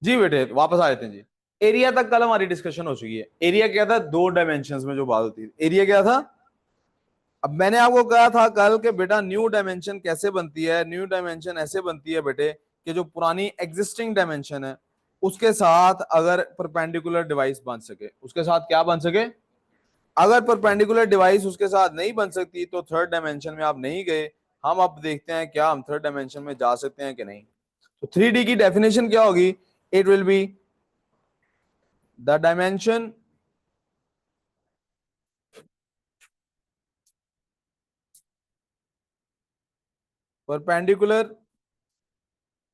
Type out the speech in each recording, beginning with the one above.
जी बेटे वापस आ जाते हैं जी। एरिया तक कल हमारी डिस्कशन हो चुकी है। एरिया क्या था, दो डायमेंशंस में जो बात होती है, एरिया क्या था। अब मैंने आपको कहा था कल के बेटा न्यू डायमेंशन कैसे बनती है, न्यू डायमेंशन ऐसे बनती है बेटे कि जो पुरानी एग्जिस्टिंग डायमेंशन है उसके साथ अगर परपेंडिकुलर डिवाइस बन सके, उसके साथ क्या बन सके। अगर परपेंडिकुलर डिवाइस उसके साथ नहीं बन सकती तो थर्ड डायमेंशन में आप नहीं गए। हम अब देखते हैं क्या हम थर्ड डायमेंशन में जा सकते हैं कि नहीं। तो 3D की डेफिनेशन क्या होगी, it will be the dimension perpendicular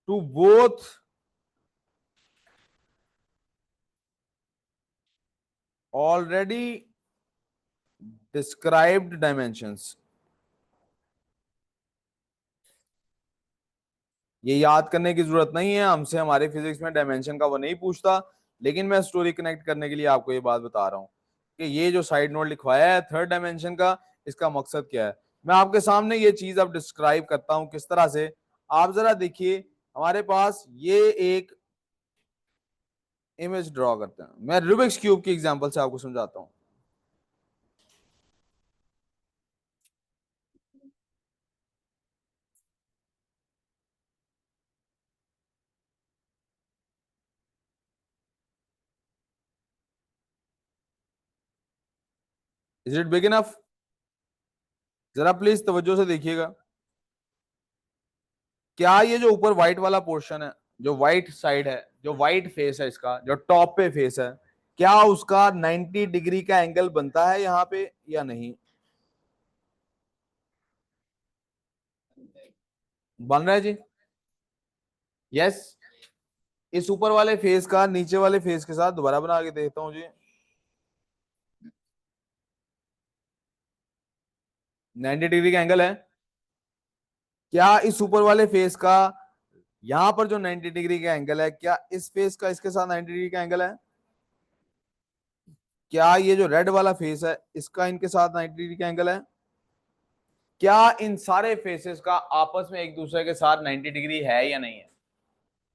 to both already described dimensions। ये याद करने की जरूरत नहीं है, हमसे हमारे फिजिक्स में डायमेंशन का वो नहीं पूछता। लेकिन मैं स्टोरी कनेक्ट करने के लिए आपको ये बात बता रहा हूँ कि ये जो साइड नोट लिखवाया है थर्ड डायमेंशन का, इसका मकसद क्या है। मैं आपके सामने ये चीज अब डिस्क्राइब करता हूं किस तरह से। आप जरा देखिए, हमारे पास ये एक इमेज ड्रॉ करते हैं। मैं रूबिक्स क्यूब की एग्जांपल से आपको समझाता हूँ। Is it big enough? जरा प्लीज तवज्जो से देखिएगा। क्या ये जो ऊपर व्हाइट वाला पोर्शन है, जो व्हाइट साइड है, जो व्हाइट फेस है, इसका जो टॉप पे फेस है, क्या उसका 90 डिग्री का एंगल बनता है यहाँ पे या नहीं? बन रहा है जी। यस। इस ऊपर वाले फेस का नीचे वाले फेस के साथ दोबारा बना के देखता हूँ जी। 90 डिग्री का एंगल है। क्या इस ऊपर वाले फेस का यहां पर जो 90 डिग्री का एंगल है, क्या इस फेस का इसके साथ 90 डिग्री का एंगल है? क्या ये जो रेड वाला फेस है इसका इनके साथ 90 डिग्री का एंगल है? क्या इन सारे फेसेस का आपस में एक दूसरे के साथ 90 डिग्री है या नहीं है?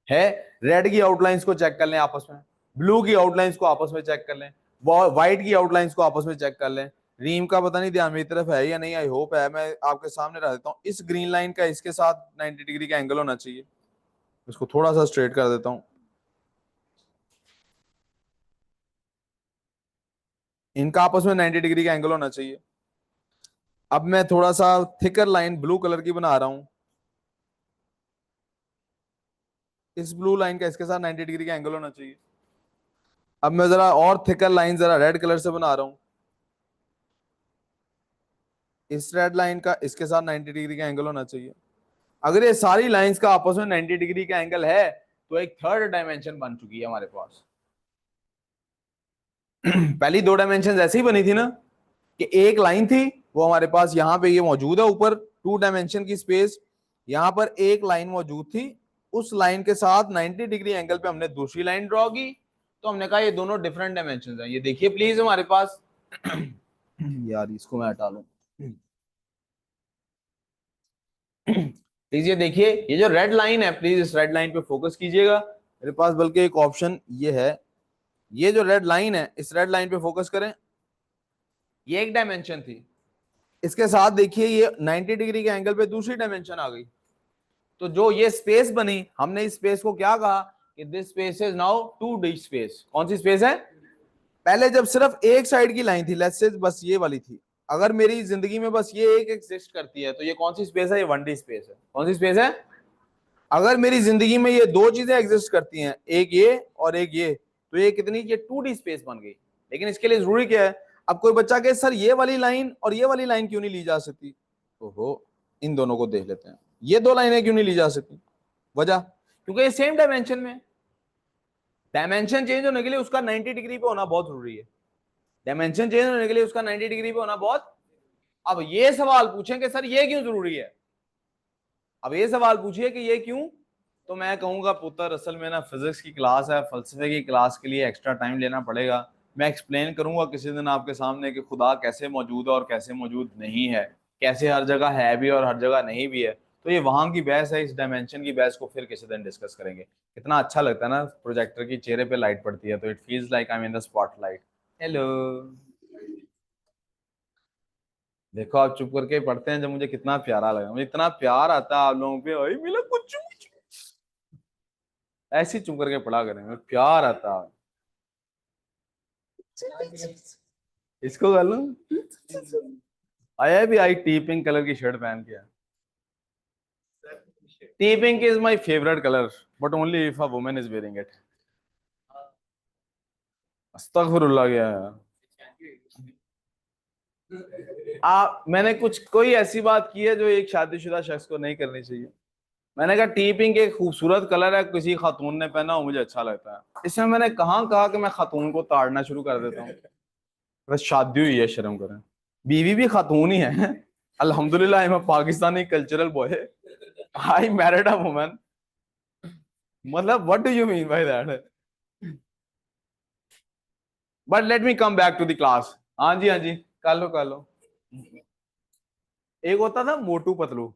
है। रेड की आउटलाइंस को चेक कर लें आपस में, ब्लू की आउटलाइंस को आपस में चेक कर लें, व्हाइट की आउटलाइंस को आपस में चेक कर लें। रीम का पता नहीं ध्यान मेरी तरफ है या नहीं, आई होप है। मैं आपके सामने रख देता हूँ, इस ग्रीन लाइन का इसके साथ 90 डिग्री का एंगल होना चाहिए। इसको थोड़ा सा स्ट्रेट कर देता हूँ। इनका आपस में 90 डिग्री का एंगल होना चाहिए। अब मैं थोड़ा सा थिकर लाइन ब्लू कलर की बना रहा हूं। इस ब्लू लाइन का इसके साथ 90 डिग्री का एंगल होना चाहिए। अब मैं जरा और थिकर लाइन जरा रेड कलर से बना रहा हूं। इस रेड लाइन का इसके साथ 90 डिग्री का एंगल होना चाहिए। अगर ये सारी लाइंस का आपस में 90 डिग्री का एंगल है तो एक थर्ड डायमेंशन बन चुकी है हमारे पास। पहली दो डायमेंशन ऐसे ही बनी थी ना, कि एक लाइन थी, वो हमारे पास यहाँ पे ये मौजूद है ऊपर टू डायमेंशन की स्पेस। यहाँ पर एक लाइन मौजूद थी, उस लाइन के साथ 90 डिग्री एंगल पे हमने दूसरी लाइन ड्रॉ की। तो हमने कहा ये दोनों डिफरेंट डायमेंशन हैं। ये देखिए प्लीज हमारे पास। यार इसको मैं हटा लूं। प्लीज ये देखिए, ये जो रेड लाइन है, प्लीज इस रेड लाइन पे फोकस कीजिएगा। मेरे पास बल्कि एक ऑप्शन ये है, ये जो रेड लाइन है इस रेड लाइन पे फोकस करें। ये एक डायमेंशन थी, इसके साथ देखिए ये 90 डिग्री के एंगल पे दूसरी डायमेंशन आ गई। तो जो ये स्पेस बनी, हमने इस स्पेस को क्या कहा कि this space is now 2D space. कौन सी स्पेस है? पहले जब सिर्फ एक साइड की लाइन थी, लेट्स से बस ये वाली थी, अगर मेरी जिंदगी में बस ये एक एग्जिस्ट करती है तो ये कौन सी स्पेस है? ये 1D स्पेस है। कौन सी स्पेस है? अगर मेरी जिंदगी में ये दो चीजें एग्जिस्ट करती हैं, एक ये और एक ये, तो ये कितनी, ये 2D स्पेस बन गई। लेकिन इसके लिए जरूरी क्या है? अब कोई बच्चा कहे सर ये वाली लाइन और ये वाली लाइन क्यों नहीं ली जा सकती? ओहो, इन दोनों को देख लेते हैं। ये दो लाइनें क्यों नहीं ली जा सकती? वजह, क्योंकि ये सेम डायमेंशन में। डायमेंशन चेंज होने के लिए उसका 90 डिग्री पे होना बहुत जरूरी है। डायमेंशन चेंज होने के लिए उसका 90 डिग्री पे होना बहुत। अब ये सवाल पूछें कि सर ये क्यों जरूरी है, अब ये सवाल पूछिए कि ये क्यों, तो मैं कहूंगा पुत्र असल में ना फिजिक्स की क्लास है, फलसफे की क्लास के लिए एक्स्ट्रा टाइम लेना पड़ेगा। मैं एक्सप्लेन करूंगा किसी दिन आपके सामने कि खुदा कैसे मौजूद है और कैसे मौजूद नहीं है, कैसे हर जगह है भी और हर जगह नहीं भी है। तो ये वहां की बहस है, इस डायमेंशन की बहस को फिर किसी दिन डिस्कस करेंगे। कितना अच्छा लगता है ना प्रोजेक्टर की चेहरे पे लाइट पड़ती है, तो it feels like I am in the spotlight. Hello. देखो आप चुप करके पढ़ते हैं, जब मुझे कितना प्यारा लगा, मुझे इतना प्यार आता है आप लोगों पे, ओए मिला कुछ ऐसे ही चुप करके पढ़ा करें, मुझे प्यार आता है। इसको कर लो। आया भी आई टी पिंक कलर की शर्ट पहन के। Tea pink is my favourite colour, but only if a woman is wearing it. अस्तगफिरुल्लाह गया है। मैंने कुछ कोई ऐसी बात की है जो एक शादीशुदा शख्स को नहीं करनी चाहिए? मैंने कहा टी पिंक एक खूबसूरत कलर है, किसी खातून ने पहना हो मुझे अच्छा लगता है। इसमें मैंने कहाँ कहा कि मैं खातून को ताड़ना शुरू कर देता हूँ? बस शादी हुई है, शर्म करें। बीवी भी खातून ही है। अल्हम्दुलिल्लाह I am a Pakistani cultural boy, I married a woman. मतलब what do you mean by that? But let me come back to the class. हाँ जी, हाँ जी, कर लो कर लो। एक होता था Motu Patlu.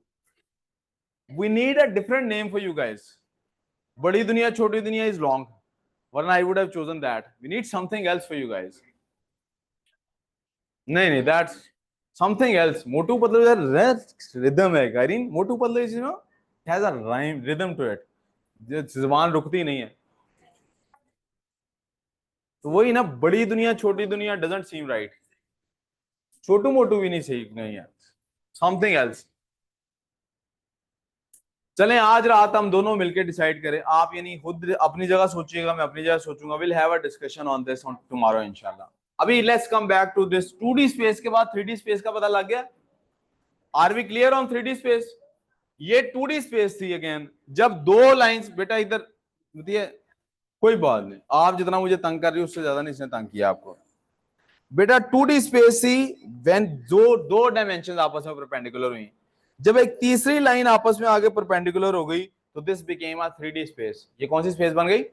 We need a different name for you guys. बड़ी दुनिया छोटी दुनिया इज लॉन्ग, वरना I would have chosen that. We need something else for you guys. नहीं नहीं, that's something else. Motu Patlu rhythm है गाइरिन, Motu Patlu is has a rhyme rhythm to it, जो जुबान रुकती नहीं है। तो वही ना, बड़ी दुनिया छोटी दुनिया डजंट सीम राइट। छोटू मोटू भी नहीं सही, नहीं है, समथिंग एल्स। चलें आज रात हम दोनों मिलकर डिसाइड करें, आप यानी खुद अपनी जगह सोचिएगा, मैं अपनी जगह सोचूंगा। Will have a discussion on this on tomorrow इंशाल्लाह। अभी let's come back to this 2D space के बाद 3D स्पेस का पता लग गया। Are we clear on 3D space? ये 2D स्पेस थी अगेन, जब दो लाइंस, बेटा इधर बताइए। कोई बात नहीं, आप जितना मुझे तंग कर रही हो उससे ज्यादा नहीं इसने तंग किया आपको। बेटा 2D स्पेस थी व्हेन जो दो डायमेंशन आपस में परपेंडिकुलर हुई। जब एक तीसरी लाइन आपस में आगे परपेंडिकुलर हो गई तो this became a 3D space. ये कौन सी स्पेस बन गई?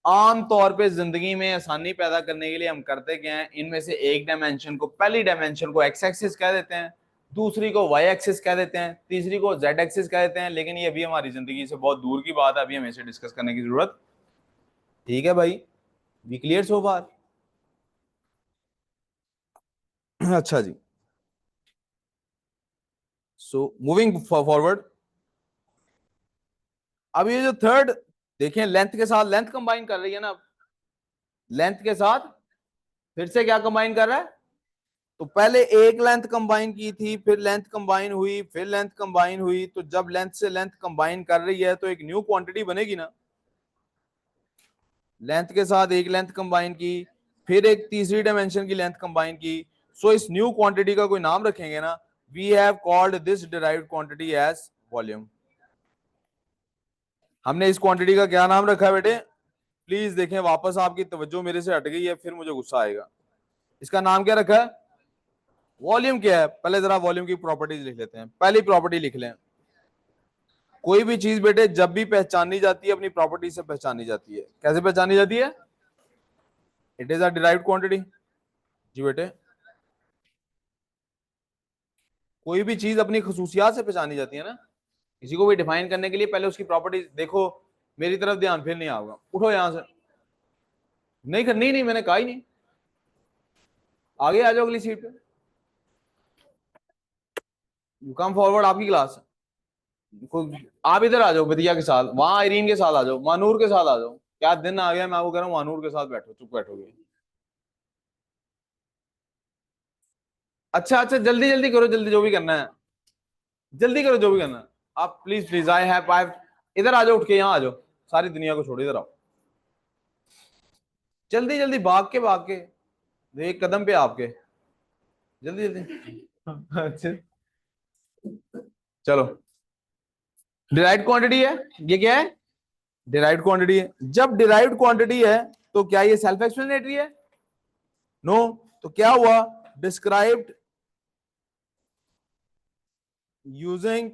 आम तौर पे जिंदगी में आसानी पैदा करने के लिए हम करते क्या हैं, इनमें से एक डायमेंशन को, पहली डायमेंशन को एक्स एक्सिस कह देते हैं, दूसरी को वाई एक्सिस कह देते हैं, तीसरी को जेड एक्सिस कह देते हैं। लेकिन ये अभी हमारी जिंदगी से बहुत दूर की बात है, अभी हमें इसे डिस्कस करने की जरूरत। ठीक है भाई, वी क्लियर सो फार? अच्छा जी, सो मूविंग फॉरवर्ड। अब ये जो थर्ड, देखें लेंथ के साथ लेंथ कंबाइन कर रही है ना, लेंथ के साथ फिर से क्या कंबाइन कर रहा है? तो पहले एक लेंथ कंबाइन की थी, फिर लेंथ कंबाइन हुई, फिर लेंथ कंबाइन हुई। तो जब लेंथ से लेंथ कंबाइन कर रही है तो एक न्यू क्वांटिटी बनेगी ना। लेंथ के साथ एक लेंथ कंबाइन की, फिर एक तीसरी डायमेंशन की लेंथ कंबाइन की। सो इस न्यू क्वांटिटी का कोई नाम रखेंगे ना। We have called this derived quantity as volume. हमने इस क्वांटिटी का क्या नाम रखा है बेटे? प्लीज देखें, वापस आपकी तवज्जो मेरे से हट गई है, फिर मुझे गुस्सा आएगा। इसका नाम क्या रखा है? वॉल्यूम क्या है? पहले जरा वॉल्यूम की प्रॉपर्टीज लिख लेते हैं। पहली प्रॉपर्टी लिख लें, कोई भी चीज बेटे जब भी पहचानी जाती है अपनी प्रॉपर्टी से पहचानी जाती है। कैसे पहचानी जाती है? It is a derived quantity. जी बेटे, कोई भी चीज अपनी खसूसियात से पहचानी जाती है ना। किसी को भी डिफाइन करने के लिए पहले उसकी प्रॉपर्टी देखो। मेरी तरफ ध्यान फिर नहीं आओगे, उठो यहां से। नहीं करनी, नहीं मैंने कहा ही नहीं। आगे आ जाओ अगली सीट पे। यू कम फॉरवर्ड, आपकी क्लास। आप इधर आ जाओ बदिया के साथ, वहां आयरीन के साथ आ जाओ, मानूर के साथ आ जाओ। क्या दिन आ गया, मैं वो कह रहा हूँ मानूर के साथ बैठो, चुप बैठोगे। अच्छा अच्छा, जल्दी जल्दी करो, जल्दी जो भी करना है जल्दी करो, जो भी करना है। आप प्लीज प्लीज, आई इधर आ जाओ, उठ के यहाँ आ जाओ। सारी दुनिया को छोड़ो, इधर आओ। जल्दी जल्दी, भाग के एक कदम पे आपके, जल्दी जल्दी। अच्छा, चलो। डिराइव्ड क्वांटिटी है, ये क्या है? डिराइव्ड क्वांटिटी है। जब डिराइव्ड क्वांटिटी है तो क्या ये सेल्फ एक्सप्लेनेटरी है? नो। तो क्या हुआ? Described using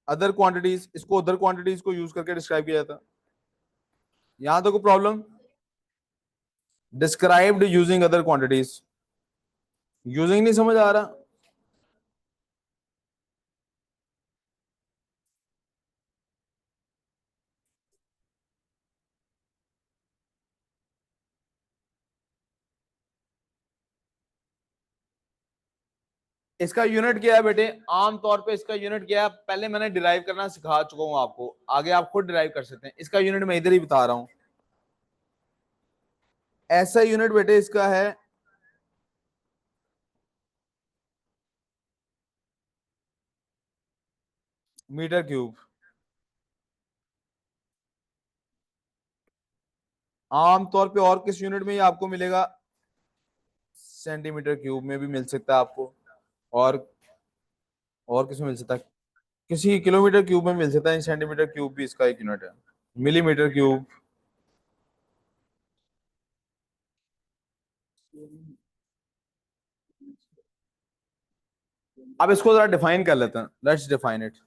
other quantities. इसको अदर क्वांटिटीज को यूज करके डिस्क्राइब किया जाता। यहां तो कोई problem? Described using other quantities. Using नहीं समझ आ रहा? इसका यूनिट क्या है बेटे, आमतौर पे इसका यूनिट क्या है, पहले मैंने डिराइव करना सिखा चुका हूं आपको, आगे आप खुद डिराइव कर सकते हैं। इसका यूनिट मैं इधर ही बता रहा हूं। ऐसा यूनिट बेटे इसका है मीटर क्यूब। आमतौर पे और किस यूनिट में ये आपको मिलेगा, सेंटीमीटर क्यूब में भी मिल सकता है आपको, और और किस में मिल सकता है, किसी किलोमीटर क्यूब में मिल सकता है, सेंटीमीटर क्यूब भी इसका एक यूनिट है, मिलीमीटर क्यूब। अब इसको जरा डिफाइन कर लेते हैं, let's define it.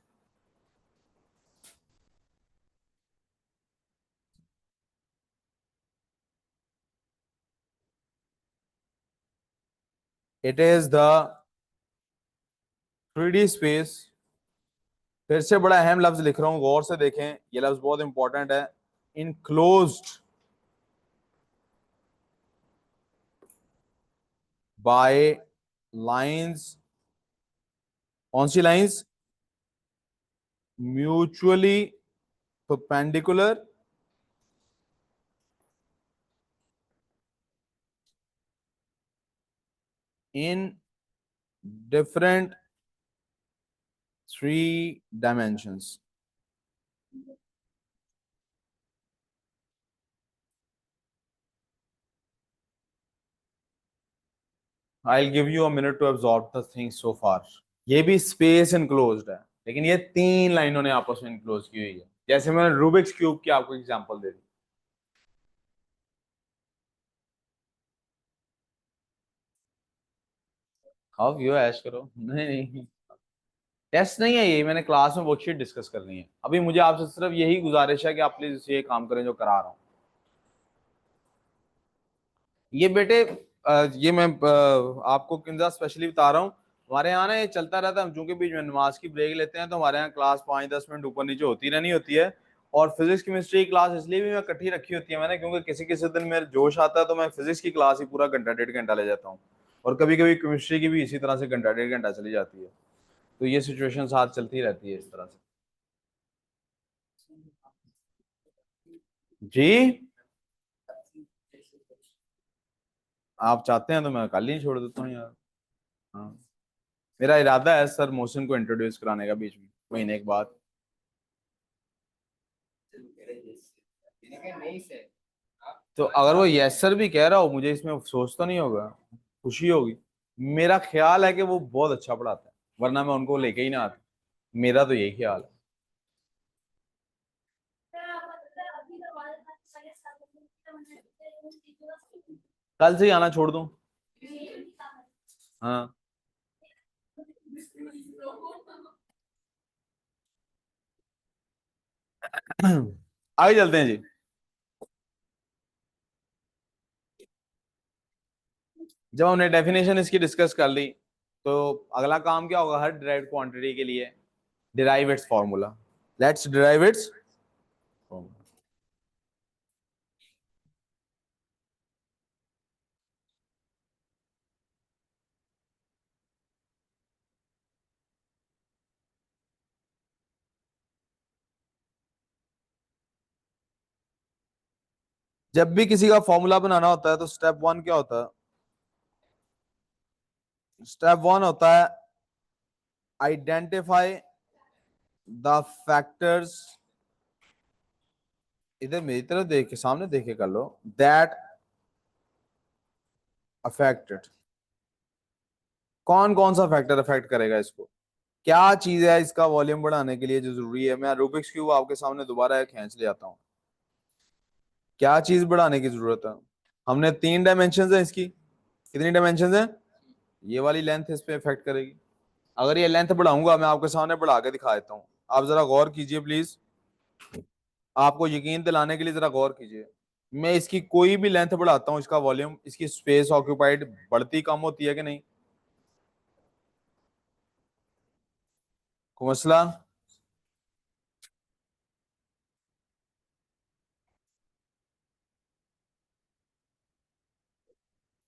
It is the 3D space. फिर से बड़ा अहम लफ्ज लिख रहा हूं, गौर से देखें, ये लफ्ज बहुत इंपॉर्टेंट है। इनक्लोज्ड बाय लाइंस, कौन सी lines, mutually perpendicular in different 3 dimensions। I give you a minute to absorb the things so far. ये भी स्पेस इनक्लोज्ड है, लेकिन ये 3 लाइनों ने आपस में इनक्लोज की हुई है। जैसे मैंने रूबिक्स क्यूब की आपको एग्जांपल दे दी। खाओ पियो ऐश करो, नहीं नहीं, टेस्ट नहीं है ये, मैंने क्लास में वर्कशीट डिस्कस करनी है। अभी मुझे आपसे सिर्फ यही गुजारिश है कि आप प्लीज ये काम करें जो करा रहा हूँ। ये बेटे ये मैं आपको किंजा स्पेशली बता रहा हूँ। हमारे यहाँ ना ये चलता रहता है, चूंकि बीच में नमाज की ब्रेक लेते हैं, तो हमारे यहाँ क्लास 5-10 मिनट ऊपर नीचे होती रहनी होती है। और फिजिक्स केमिस्ट्री की क्लास इसलिए भी मैं इकट्ठी रखी होती है मैंने, क्योंकि किसी किसी दिन मेरे जोश आता है तो मैं फिजिक्स की क्लास ही पूरा घंटा 1.5 घंटा ले जाता हूँ, और कभी कभी केमिस्ट्री की भी इसी तरह से घंटा 1.5 घंटा चली जाती है। तो ये सिचुएशन साथ चलती रहती है इस तरह से। जी, आप चाहते हैं तो मैं कल ही छोड़ देता हूँ यार। हाँ, मेरा इरादा है सर मोहसिन को इंट्रोड्यूस कराने का बीच में महीने के बाद। तो अगर वो यस सर भी कह रहा हो, मुझे इसमें अफसोस तो नहीं होगा, खुशी होगी। मेरा ख्याल है कि वो बहुत अच्छा पढ़ाता है, वरना मैं उनको लेके ही ना आता। मेरा तो यही ख्याल है। कल से ही आना छोड़ दूं। हाँ, आगे चलते हैं जी। जब हमने डेफिनेशन इसकी डिस्कस कर ली, तो अगला काम क्या होगा, हर डिराइव्ड क्वांटिटी के लिए derive it's formula. Let's derive it's. जब भी किसी का फॉर्मूला बनाना होता है तो स्टेप 1 क्या होता है, स्टेप 1 होता है आइडेंटिफाई द फैक्टर्स, इधर मेरी तरफ देख के, सामने देख के कर लो, दैट अफेक्टेड। कौन कौन सा फैक्टर अफेक्ट करेगा इसको, क्या चीज है इसका वॉल्यूम बढ़ाने के लिए जो जरूरी है। मैं रूबिक्स क्यूब आपके सामने दोबारा खींच ले आता हूँ। क्या चीज बढ़ाने की जरूरत है, हमने 3 डायमेंशन है इसकी। कितनी डायमेंशन है, ये वाली लेंथ इस पे इफेक्ट करेगी। अगर ये लेंथ बढ़ाऊंगा, मैं आपके सामने बढ़ा के दिखा देता हूँ, आप जरा गौर कीजिए प्लीज। आपको यकीन दिलाने के लिए जरा गौर कीजिए। मैं इसकी कोई भी लेंथ बढ़ाता हूँ, इसका वॉल्यूम, इसकी स्पेस ऑक्यूपाइड बढ़ती कम होती है कि नहीं, कोई मसला।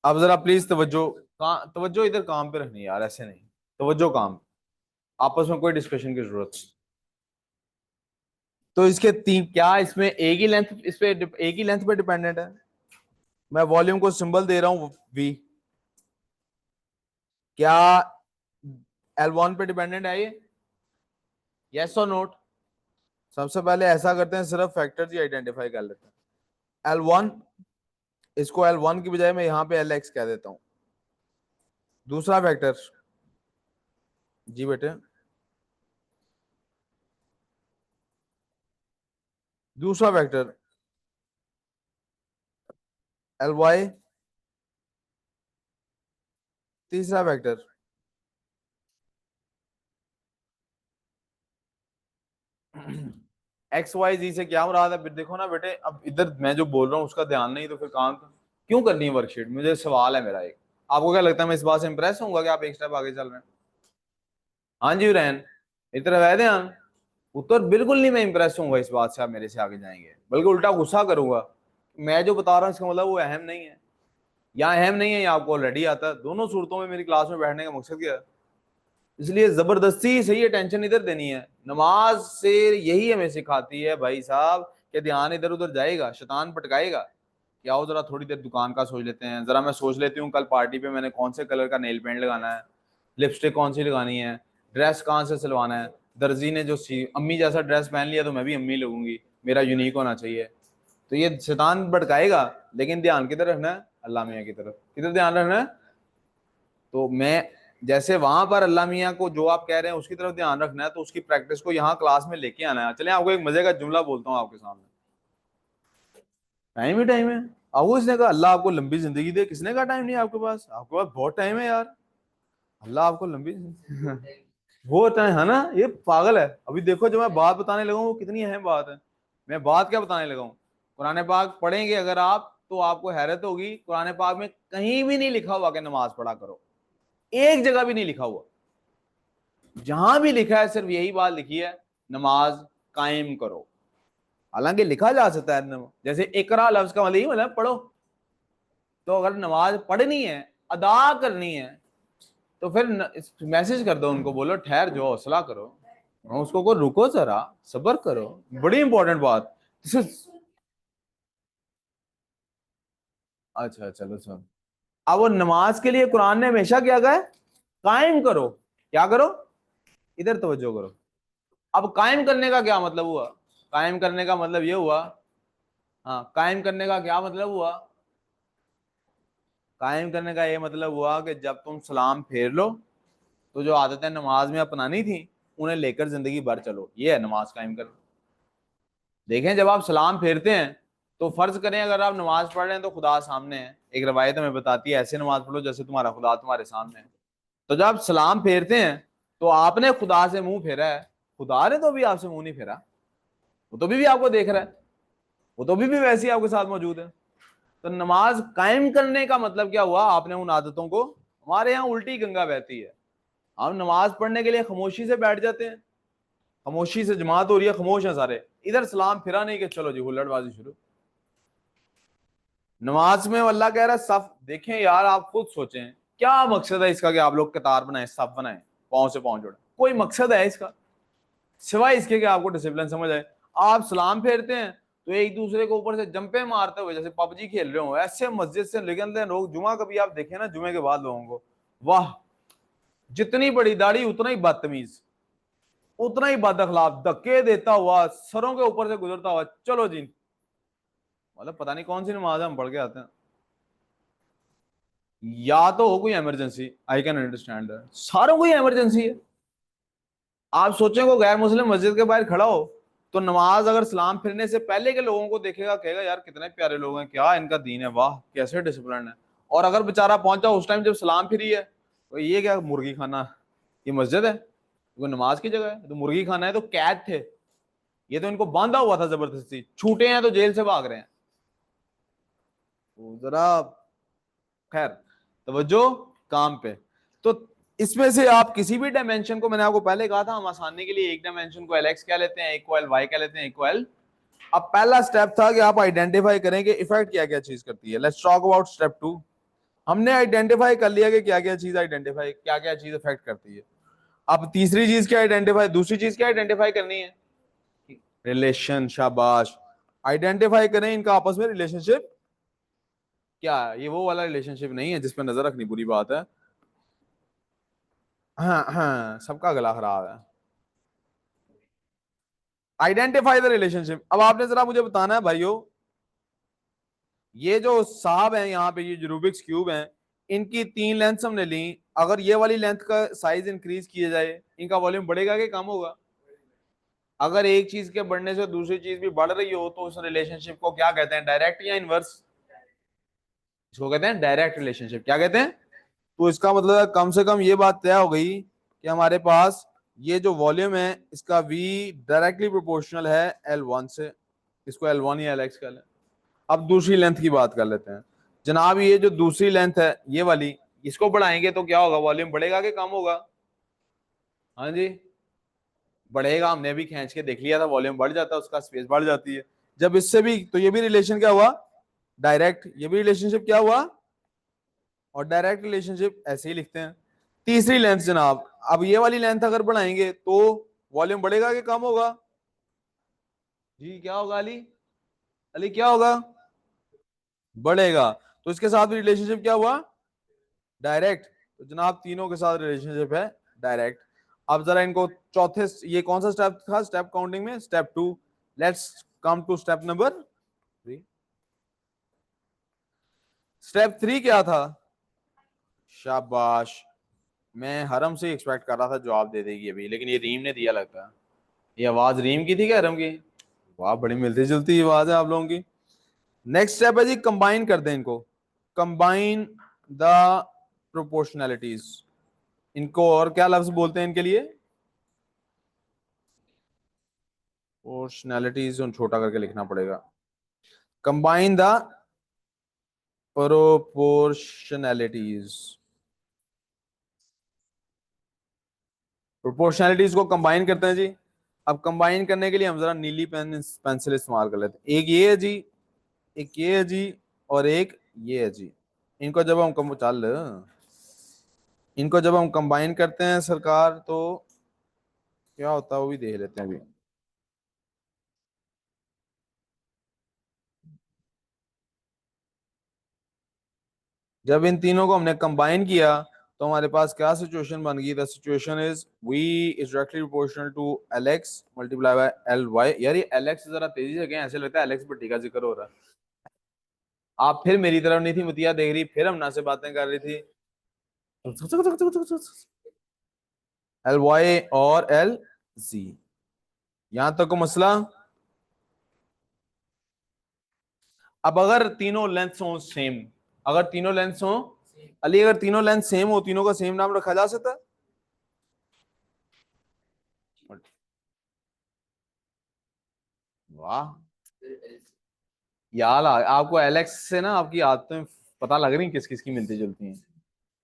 अब जरा प्लीज तवज्जो, तवज्जो इधर काम पे रखनी है यार, ऐसे नहीं। तवज्जो काम, आपस में कोई डिस्कशन की जरूरत नहीं। तो इसके तीन क्या, इसमें एक ही लेंथ, इस पे एक ही लेंथ पे डिपेंडेंट है। मैं वॉल्यूम को सिंबल दे रहा हूं वी, क्या L1 पे डिपेंडेंट है ये, यस और नोट? सबसे पहले ऐसा करते हैं, सिर्फ फैक्टर्स ही आइडेंटिफाई कर लेते हैं। L1, इसको L1 की बजाय मैं यहां पे LX कह देता हूं। दूसरा फैक्टर, जी बेटे, दूसरा फैक्टर Ly, तीसरा फैक्टर XYZ से क्या मुराद है? देखो ना बेटे, अब इधर मैं जो बोल रहा हूँ उसका ध्यान नहीं, तो फिर काम क्यों करनी है वर्कशीट? मुझे सवाल है मेरा एक, आपको क्या लगता है मैं इस बात से इंप्रेस होऊंगा कि आप एक स्टेप आगे चल रहे हैं? हाँ जी रैन, इतना वह ध्यान, उत्तर बिल्कुल नहीं, मैं इंप्रेस होऊंगा इस बात से आप मेरे से आगे जाएंगे, बल्कि उल्टा गुस्सा करूंगा। मैं जो बता रहा हूँ इसका मतलब वो अहम नहीं है, या अहम नहीं है या आपको ऑलरेडी आता है। दोनों सूरतों में मेरी क्लास में बैठने का मकसद क्या है? इसलिए जबरदस्ती सही अटेंशन इधर देनी है। नमाज से यही हमें सिखाती है भाई साहब कि ध्यान इधर उधर जाएगा, शैतान पटकाएगा। क्या हो, जरा थोड़ी देर दुकान का सोच लेते हैं, जरा मैं सोच लेती हूँ कल पार्टी पे मैंने कौन से कलर का नेल पेंट लगाना है, लिपस्टिक कौन सी लगानी है, ड्रेस कहाँ से सिलवाना है। दर्जी ने जो सी अम्मी जैसा ड्रेस पहन लिया तो मैं भी अम्मी लगूंगी, मेरा यूनिक होना चाहिए। तो ये शैतान भटकाएगा, लेकिन ध्यान किधर रखना है? अल्लाह मियाँ की तरफ। किधर ध्यान रखना है? तो मैं जैसे वहां पर अल्लाह मियाँ को जो आप कह रहे हैं उसकी तरफ ध्यान रखना है, तो उसकी प्रैक्टिस को यहाँ क्लास में लेके आना है। चले आपको एक मजे का जुमला बोलता हूँ आपके सामने। टाइम ही टाइम है। आपको इसने कहा अल्लाह आपको लंबी जिंदगी दे, किसने कहा टाइम नहीं है आपके पास? आपके पास बहुत टाइम है यार, अल्लाह आपको लंबी वो टाइम है ना, ये पागल है। अभी देखो जो मैं बात बताने लगा हूँ वो कितनी अहम बात है। मैं बात क्या बताने लगा हूँ? कुरान पाक पढ़ेंगे अगर आप तो आपको हैरत होगी, कुरान पाक में कहीं भी नहीं लिखा हुआ कि नमाज पढ़ा करो, एक जगह भी नहीं लिखा हुआ। जहां भी लिखा है सिर्फ यही बात लिखी है, नमाज कायम करो। हालांकि लिखा जा सकता है, जैसे इकरा लफ्ज का मतलब पढ़ो। तो अगर नमाज पढ़नी है, अदा करनी है, तो फिर मैसेज कर दो उनको, बोलो ठहर जाओ, हौसला करो। उसको को रुको जरा, सब्र करो, बड़ी इंपॉर्टेंट बात। अच्छा चलो सर, अब वो नमाज के लिए कुरान ने हमेशा क्या कहा है? कायम करो। क्या करो? इधर तवज्जो करो। अब कायम करने का क्या मतलब हुआ? कायम करने का मतलब ये हुआ, हाँ, कायम करने का क्या मतलब हुआ? कायम करने का ये मतलब हुआ कि जब तुम सलाम फेर लो तो जो आदतें नमाज में अपनानी थी उन्हें लेकर जिंदगी भर चलो, ये है नमाज कायम करना। देखें, जब आप सलाम फेरते हैं तो फर्ज करें अगर आप नमाज पढ़ रहे हैं तो खुदा सामने है, एक रवायत हमें बताती है ऐसे नमाज पढ़ो जैसे तुम्हारा खुदा तुम्हारे सामने है। तो जब आप सलाम फेरते हैं तो आपने खुदा से मुंह फेरा है, खुदा ने तो भी आपसे मुंह नहीं फेरा, वो तो भी आपको देख रहा है, वो तो भी वैसे ही आपके साथ मौजूद है। तो नमाज कायम करने का मतलब क्या हुआ? आपने उन आदतों को, हमारे यहाँ उल्टी गंगा बहती है, हम नमाज पढ़ने के लिए खामोशी से बैठ जाते हैं, खामोशी से जमात हो रही है, खामोश है सारे, इधर सलाम फिरा नहीं कि चलो जी हुल्लड़बाजी शुरू। नमाज में अल्लाह कह रहा है सफ देखें। यार आप खुद सोचें, क्या मकसद है इसका कि आप लोग कतार बनाए, सफ बनाए, पांव से पांव जोड़े? कोई मकसद है इसका सिवाय इसके कि आपको डिसिप्लिन समझ आए? आप सलाम फेरते हैं तो एक दूसरे को ऊपर से जंपे मारते हुए जैसे पबजी खेल रहे हो, ऐसे मस्जिद से निकलते हैं लोग। जुमा कभी आप देखें ना, जुमे के बाद लोगों को, वाह, जितनी बड़ी दाढ़ी उतना ही बदतमीज, उतना ही बद अखलाक, धक्के देता हुआ सरों के ऊपर से गुजरता हुआ, चलो जी। मतलब पता नहीं कौन सी नमाज हम पढ़ के आते हैं। या तो हो कोई emergency, I can understand that, सारों को ही इमरजेंसी है। आप सोचें को गैर मुस्लिम मस्जिद के बाहर खड़ा हो तो नमाज अगर सलाम फिरने से पहले के लोगों को देखेगा, कहेगा यार कितने प्यारे लोग हैं, क्या इनका दीन है, वाह कैसे डिसिप्लिन है। और अगर बेचारा पहुंचा उस टाइम जब सलाम फिरी है, तो ये क्या मुर्गी खाना, ये मस्जिद है, वो नमाज की जगह है? तो मुर्गी खाना है तो कैद थे, ये तो इनको बांधा हुआ था जबरदस्ती, छूटे हैं तो जेल से भाग रहे हैं। तो जरा खैर, तवज्जो काम पे। तो इसमें से आप किसी भी डायमेंशन को, मैंने आपको पहले कहा था हम आसानी के लिए एक डायमेंशन को LX कह लेते हैं, एक को LY कह लेते हैं, एक को L। अब पहला स्टेप था कि आप आइडेंटिफाई करें कि इफेक्ट क्या क्या चीज करती है। Let's talk about step 2। हमने आइडेंटिफाई कर लिया कि क्या क्या चीज आइडेंटिफाई, क्या क्या चीज इफेक्ट करती है। अब तीसरी चीज क्या आइडेंटिफाई, दूसरी चीज क्या आइडेंटिफाई करनी है, रिलेशन, शाबाश। आइडेंटिफाई करें इनका आपस में रिलेशनशिप क्या है। ये वो वाला रिलेशनशिप नहीं है जिसपे नजर रखनी बुरी बात है। हाँ हाँ, सबका गला खराब है। Identify the relationship. अब आपने जरा मुझे बताना है भाइयों, ये जो साहब हैं यहाँ पे, ये जो रूबिक्स क्यूब हैं, इनकी तीन लेंथ हमने ली। अगर ये वाली लेंथ का साइज इंक्रीज किया जाए, इनका वॉल्यूम बढ़ेगा कि कम होगा। अगर एक चीज के बढ़ने से दूसरी चीज भी बढ़ रही हो तो उस रिलेशनशिप को क्या कहते हैं, डायरेक्ट या इनवर्स। इसको कहते हैं डायरेक्ट रिलेशनशिप। क्या कहते हैं। तो इसका मतलब है कम से कम ये बात तय हो गई कि हमारे पास ये जो वॉल्यूम है इसका v डायरेक्टली प्रोपोर्शनल है L1 से। इसको L1 या Lx कह लें। अब दूसरी लेंथ की बात कर लेते हैं जनाब। ये जो दूसरी लेंथ है ये वाली, इसको बढ़ाएंगे तो क्या होगा, वॉल्यूम बढ़ेगा कि कम होगा। हाँ जी, बढ़ेगा। हमने भी खींच के देख लिया था, वॉल्यूम बढ़ जाता है, उसका स्पेस बढ़ जाती है। जब इससे भी, तो ये भी रिलेशन क्या हुआ, डायरेक्ट। ये भी रिलेशनशिप क्या हुआ, और डायरेक्ट रिलेशनशिप ऐसे ही लिखते हैं। तीसरी लेंथ जनाब, अब ये वाली लेंथ अगर बढ़ाएंगे तो वॉल्यूम बढ़ेगा कि कम होगा। जी क्या होगा अली, अली क्या होगा, बढ़ेगा। तो इसके साथ भी रिलेशनशिप क्या हुआ, डायरेक्ट। तो जनाब तीनों के साथ रिलेशनशिप है डायरेक्ट। अब जरा इनको चौथे, ये कौन सा स्टेप था स्टेप काउंटिंग में, step 2। Let's come to step number 3। Step 3 क्या था, शाबाश। मैं हरम से एक्सपेक्ट कर रहा था जवाब दे देगी अभी, लेकिन ये रीम ने दिया लगता है। ये आवाज रीम की थी क्या हरम की। वाह, बड़ी मिलती जुलती आवाज है आप लोगों की। नेक्स्ट स्टेप है जी, कंबाइन कर दें इनको। Combine the proportionalities. इनको और क्या लफ्ज बोलते हैं इनके लिए, प्रोपोर्शनैलिटीज छोटा करके लिखना पड़ेगा। Combine the प्रोपोर्शनैलिटीज। प्रोपोर्शनैलिटीज को कंबाइन करते हैं जी। अब कंबाइन करने के लिए हम जरा नीली पेंसिल इस्तेमाल कर लेते हैं। एक ये है जी, एक ये है जी, और एक ये है जी। इनको जब हम चल, इनको जब हम कंबाइन करते हैं सरकार, तो क्या होता है वो भी देख लेते हैं अभी। जब इन तीनों को हमने कंबाइन किया तो हमारे पास क्या सिचुएशन बन गई, the situation is v is directly proportional to lx multiply by ly। यार ये lx जरा तेजी से कहें, ऐसे लगता है lx बट्टी का जिक्र हो रहा है। आप फिर मेरी तरफ नहीं थी मुतिया देख रही, फिर हमना से बातें कर रही थी। ly और lz, यहां तक को मसला। अब अगर तीनों लेंथ हो सेम, अगर तीनों लेंथ हो अली, अगर तीनों लेंथ सेम हो, तीनों का सेम नाम रखा जा सकता है। वाह यार, आपको एलेक्स से ना आपकी आदतें पता लग रही किस किस की मिलती जुलती हैं।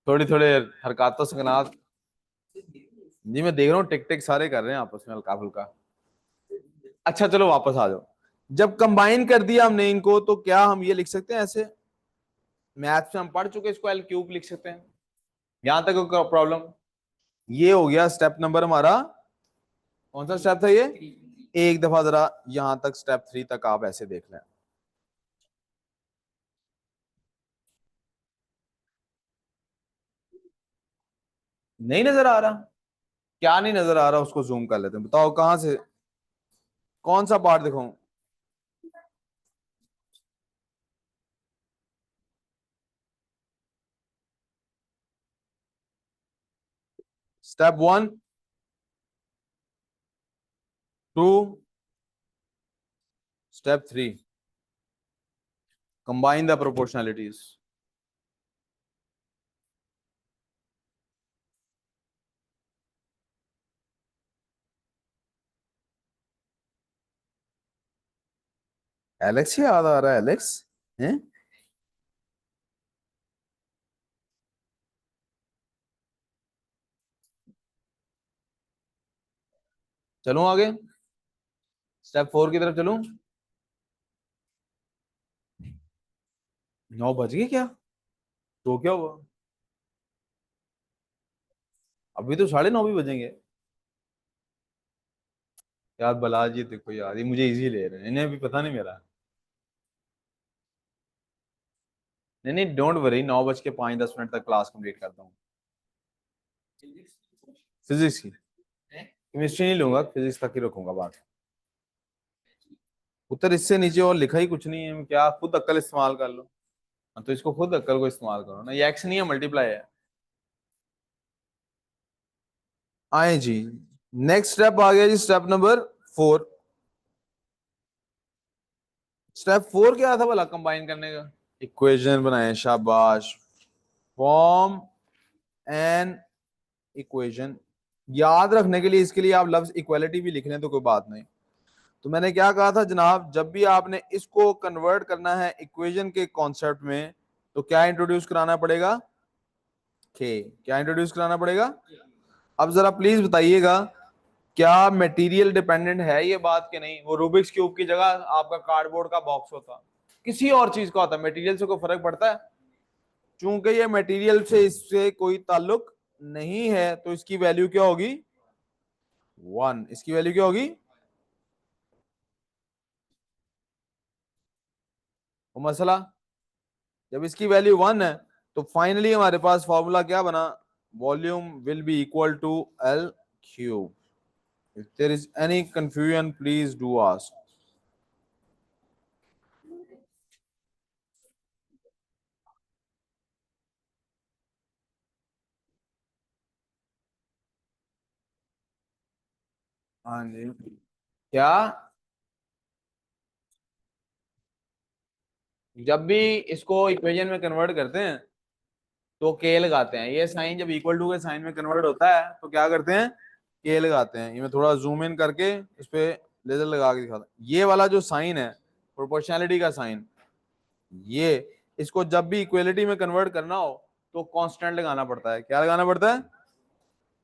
थोड़ी थोड़े हरकतों सकनात। जी मैं देख रहा हूँ टिक टिक सारे कर रहे हैं आपस में हल्का फुल्का। अच्छा चलो वापस आ जाओ। जब कंबाइन कर दिया हमने इनको तो क्या हम ये लिख सकते हैं ऐसे, मैथ में हम पढ़ चुके इसको एल क्यूब लिख सकते हैं। यहां तक प्रॉब्लम। ये हो गया स्टेप नंबर हमारा, कौन सा स्टेप था ये। एक दफा जरा यहां तक स्टेप 3 तक आप ऐसे देख लें। नहीं नजर आ रहा, क्या नहीं नजर आ रहा, उसको जूम कर लेते हैं। बताओ कहां से, कौन सा पार्ट दिखाऊं। Step 1, 2, step 3, combine the proportionalities. Alex ही याद आ रहा है, एलेक्स हैं। चलूं आगे, स्टेप 4 की तरफ चलूं। 9 बज गए क्या, तो क्या हुआ। अभी तो 9:30 भी बजेंगे। यार बलाजी देखो यार, ये मुझे इजी ले रहे हैं, इन्हें अभी पता नहीं मेरा। नहीं नहीं, डोंट वरी, 9:05 तक क्लास कंप्लीट करता हूँ। फिजिक्स की, केमिस्ट्री नहीं लूंगा, फिजिक्स तक ही रखूंगा बात। उत्तर इससे नीचे और लिखा ही कुछ नहीं है, क्या खुद अक्ल इस्तेमाल कर लो। हाँ, तो इसको खुद अक्ल को इस्तेमाल करो ना, ये एक्स नहीं है, मल्टीप्लाई है। आए जी, नेक्स्ट स्टेप आ गया जी, स्टेप नंबर 4। स्टेप 4 क्या था भला कंबाइन करने का? इक्वेशन बनाए, शाबाश। Form an equation. याद रखने के लिए इसके लिए आप लफ्ज इक्वालिटी भी लिख लें तो कोई बात नहीं। तो मैंने क्या कहा था जनाब, जब भी आपने इसको कन्वर्ट करना है इक्वेशन के कॉन्सेप्ट में, तो क्या इंट्रोड्यूस कराना पड़ेगा? के। क्या इंट्रोड्यूस कराना पड़ेगा? अब जरा प्लीज बताइएगा, क्या मटेरियल डिपेंडेंट है ये बात कि नहीं? वो रूबिक्स क्यूब की जगह आपका कार्डबोर्ड का बॉक्स होता, किसी और चीज का होता, मटेरियल से कोई फर्क पड़ता है? चूंकि ये मटेरियल से इससे कोई ताल्लुक नहीं है, तो इसकी वैल्यू क्या होगी? 1। इसकी वैल्यू क्या होगी? वो मसला, जब इसकी वैल्यू 1 है, तो फाइनली हमारे पास फॉर्मूला क्या बना? Volume will be equal to L cube. If there is any confusion please do ask. हाँ जी, क्या? जब भी इसको इक्वेशन में कन्वर्ट करते हैं तो के लगाते हैं, ये साइन जब इक्वल टू के साइन में कन्वर्ट होता है तो क्या करते हैं? के लगाते हैं। ये मैं थोड़ा जूम इन करके इस पे लेजर लगा के दिखाता हूं। ये वाला जो साइन है, प्रोपोर्शनैलिटी का साइन, ये, इसको जब भी इक्वलिटी में कन्वर्ट करना हो तो कांस्टेंट लगाना पड़ता है। क्या लगाना पड़ता है?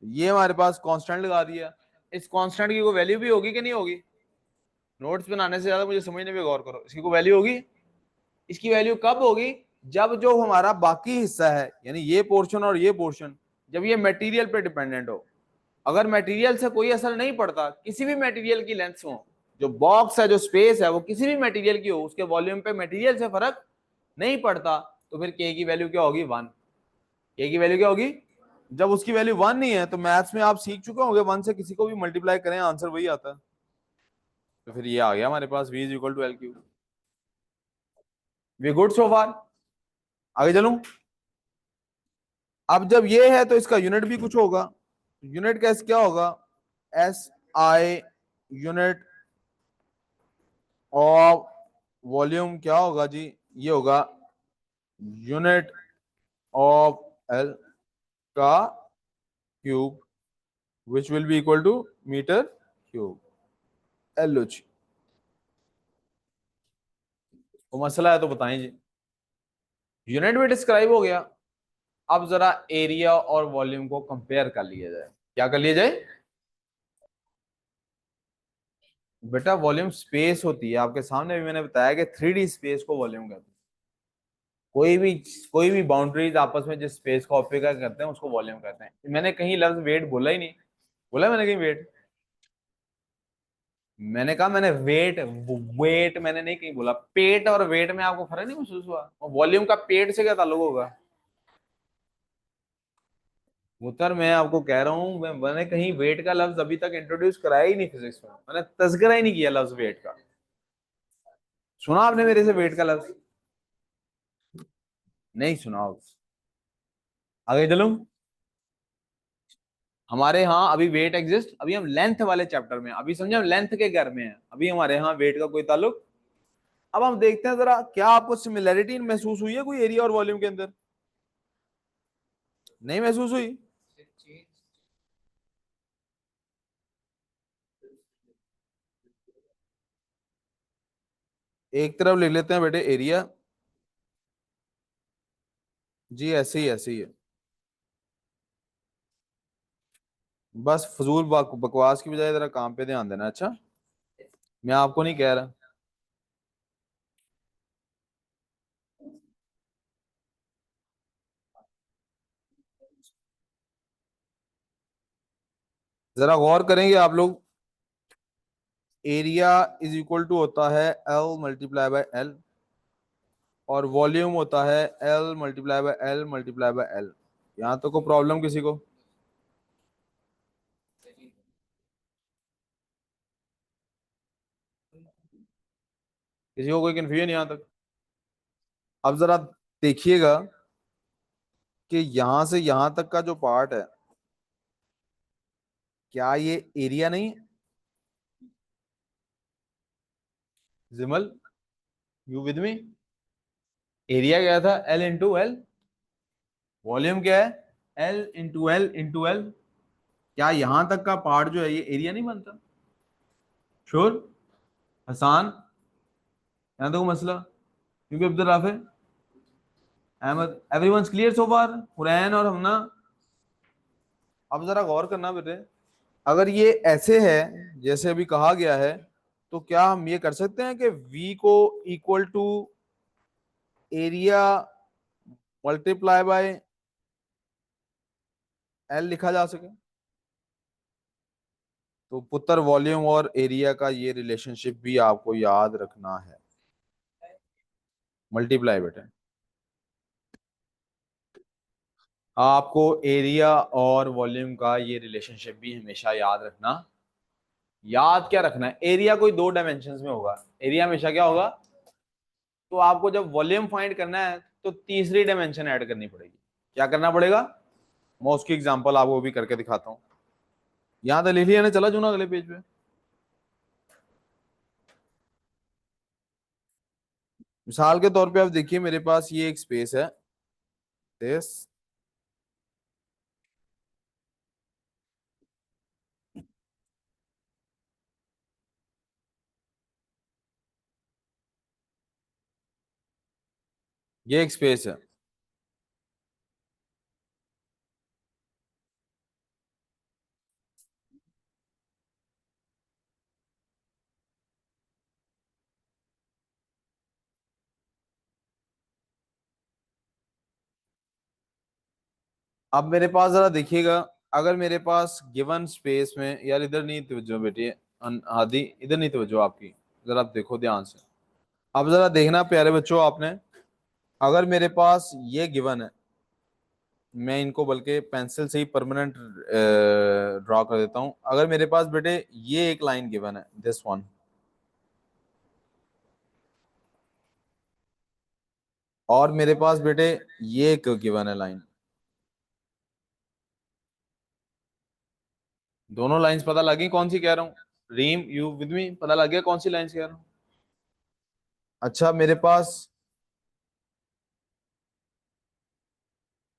ये हमारे पास कांस्टेंट लगा दिया। इस कांस्टेंट की कोई वैल्यू भी होगी कि नहीं होगी? नोट्स बनाने से ज्यादा मुझे समझने पे गौर करो, इसकी कोई वैल्यू होगी? इसकी वैल्यू कब होगी? जब जो हमारा बाकी हिस्सा है, यानी ये पोर्शन और ये पोर्शन, जब ये मटेरियल पे डिपेंडेंट हो। अगर मटेरियल से कोई असर नहीं पड़ता, किसी भी मटेरियल की लेंथ हो, जो बॉक्स है, जो स्पेस है, वो किसी भी मटेरियल की हो, उसके वॉल्यूम पे मटेरियल से फर्क नहीं पड़ता, तो फिर के की वैल्यू क्या होगी? 1। के की वैल्यू क्या होगी? जब उसकी वैल्यू 1 नहीं है, तो मैथ्स में आप सीख चुके होंगे, 1 से किसी को भी मल्टीप्लाई करें आंसर वही आता है। तो फिर ये आ गया हमारे पास v is equal to L cube. We good so far? आगे चलूं? अब जब ये है तो इसका यूनिट भी कुछ होगा। यूनिट कैसे क्या होगा? S I unit of volume क्या होगा जी? ये होगा यूनिट ऑफ एल का cube, which will be equal to metre cube. L जी, वो मसला है तो बताएं जी। यूनिट भी डिस्क्राइब हो गया। अब जरा एरिया और वॉल्यूम को कंपेयर कर लिया जाए। क्या कर लिया जाए? बेटा वॉल्यूम स्पेस होती है, आपके सामने भी मैंने बताया कि 3D स्पेस को वॉल्यूम कहते हैं। कोई भी कोई भी बाउंड्रीज आपस में जिस स्पेस को ऑक्यूपाई करते हैं उसको वॉल्यूम कहते हैं। मैंने कहीं लफ्ज वेट बोला ही नहीं। बोला मैंने कहीं वेट? मैंने कहा मैंने वेट, वेट मैंने नहीं कहीं बोला। पेट और वेट में आपको फर्क नहीं महसूस हुआ? और वॉल्यूम का पेट से क्या ताल्लुक होगा? मुतर मैं आपको कह रहा हूं, मैंने कहीं वेट का लफ्ज अभी तक इंट्रोड्यूस कराया ही नहीं फिजिक्स में, मैंने तस्करा ही नहीं किया लफ्ज वेट का। सुना आपने मेरे से वेट का लफ्ज? नहीं सुना। आगे चलूं? हमारे यहाँ अभी वेट एग्जिस्ट, अभी हम लेंथ वाले चैप्टर में, अभी समझे हम लेंथ के घर में हैं, अभी हमारे यहाँ वेट का कोई ताल्लुक। अब हम देखते हैं जरा, क्या आपको सिमिलैरिटी महसूस हुई है कोई एरिया और वॉल्यूम के अंदर? नहीं महसूस हुई? एक तरफ लिख लेते हैं बेटे एरिया। जी ऐसे ही, ऐसे ही है। बस फजूल बकवास की बजाय जरा काम पे ध्यान देना, अच्छा? मैं आपको नहीं कह रहा। जरा गौर करेंगे आप लोग, एरिया इज इक्वल टू होता है एल मल्टीप्लाई बाय एल, और वॉल्यूम होता है L multiply by L multiply by L. यहां तो कोई प्रॉब्लम किसी को? किसी को कोई कंफ्यूजन यहां तक? अब जरा देखिएगा कि यहां से यहां तक का जो पार्ट है, क्या ये एरिया नहीं है? जिमल, यू विद मी? एरिया क्या था? L into L. वॉल्यूम क्या है? L into L into L. क्या यहां तक का पार्ट जो है ये एरिया नहीं बनता? श्योर? हसान, यहाँ तक मसला? क्योंकि Abdul Rafay, Ahmad, everyone clear so far? Hurain और हमना, अब जरा गौर करना बेटे, अगर ये ऐसे है जैसे अभी कहा गया है, तो क्या हम ये कर सकते हैं कि v को equal to area multiply by L लिखा जा सके? तो पुत्र वॉल्यूम और एरिया का ये रिलेशनशिप भी आपको याद रखना है। मल्टीप्लाई बेटे, आपको एरिया और वॉल्यूम का ये रिलेशनशिप भी हमेशा याद रखना। याद क्या रखना है? एरिया कोई दो डायमेंशन में होगा, एरिया हमेशा क्या होगा? तो आपको जब वॉल्यूम फाइंड करना है तो तीसरी डायमेंशन ऐड करनी पड़ेगी। क्या करना पड़ेगा? मैं उसकी एग्जांपल आपको भी करके दिखाता हूं। यहां तो लिख लिया ना, चला जूना अगले पेज पे। मिसाल के तौर पे आप देखिए, मेरे पास ये एक स्पेस है, दिस, ये एक स्पेस है। अब मेरे पास जरा देखिएगा, अगर मेरे पास गिवन स्पेस में, यार इधर नहीं तवज्जो बेटी, आदि इधर नहीं तवज्जो आपकी, जरा आप देखो ध्यान से। अब जरा देखना प्यारे बच्चों आपने, अगर मेरे पास ये गिवन है, मैं इनको बल्कि पेंसिल से ही परमानेंट ड्रॉ कर देता हूं। अगर मेरे पास बेटे ये एक लाइन गिवन है, दिस वन, और मेरे पास बेटे ये एक गिवन है लाइन, दोनों लाइंस पता लगी कौन सी कह रहा हूँ? रीम, यू विद मी? पता लग गया कौन सी लाइंस कह रहा हूँ? अच्छा, मेरे पास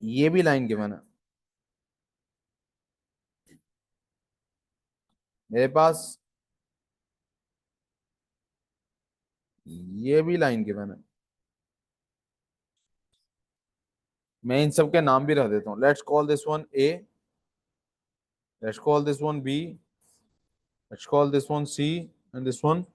ये भी लाइन गिवन है, मेरे पास ये भी लाइन गिवन है। मैं इन सब के नाम भी रख देता हूँ। Let's call this one A, let's call this one B, let's call this one C, and this one.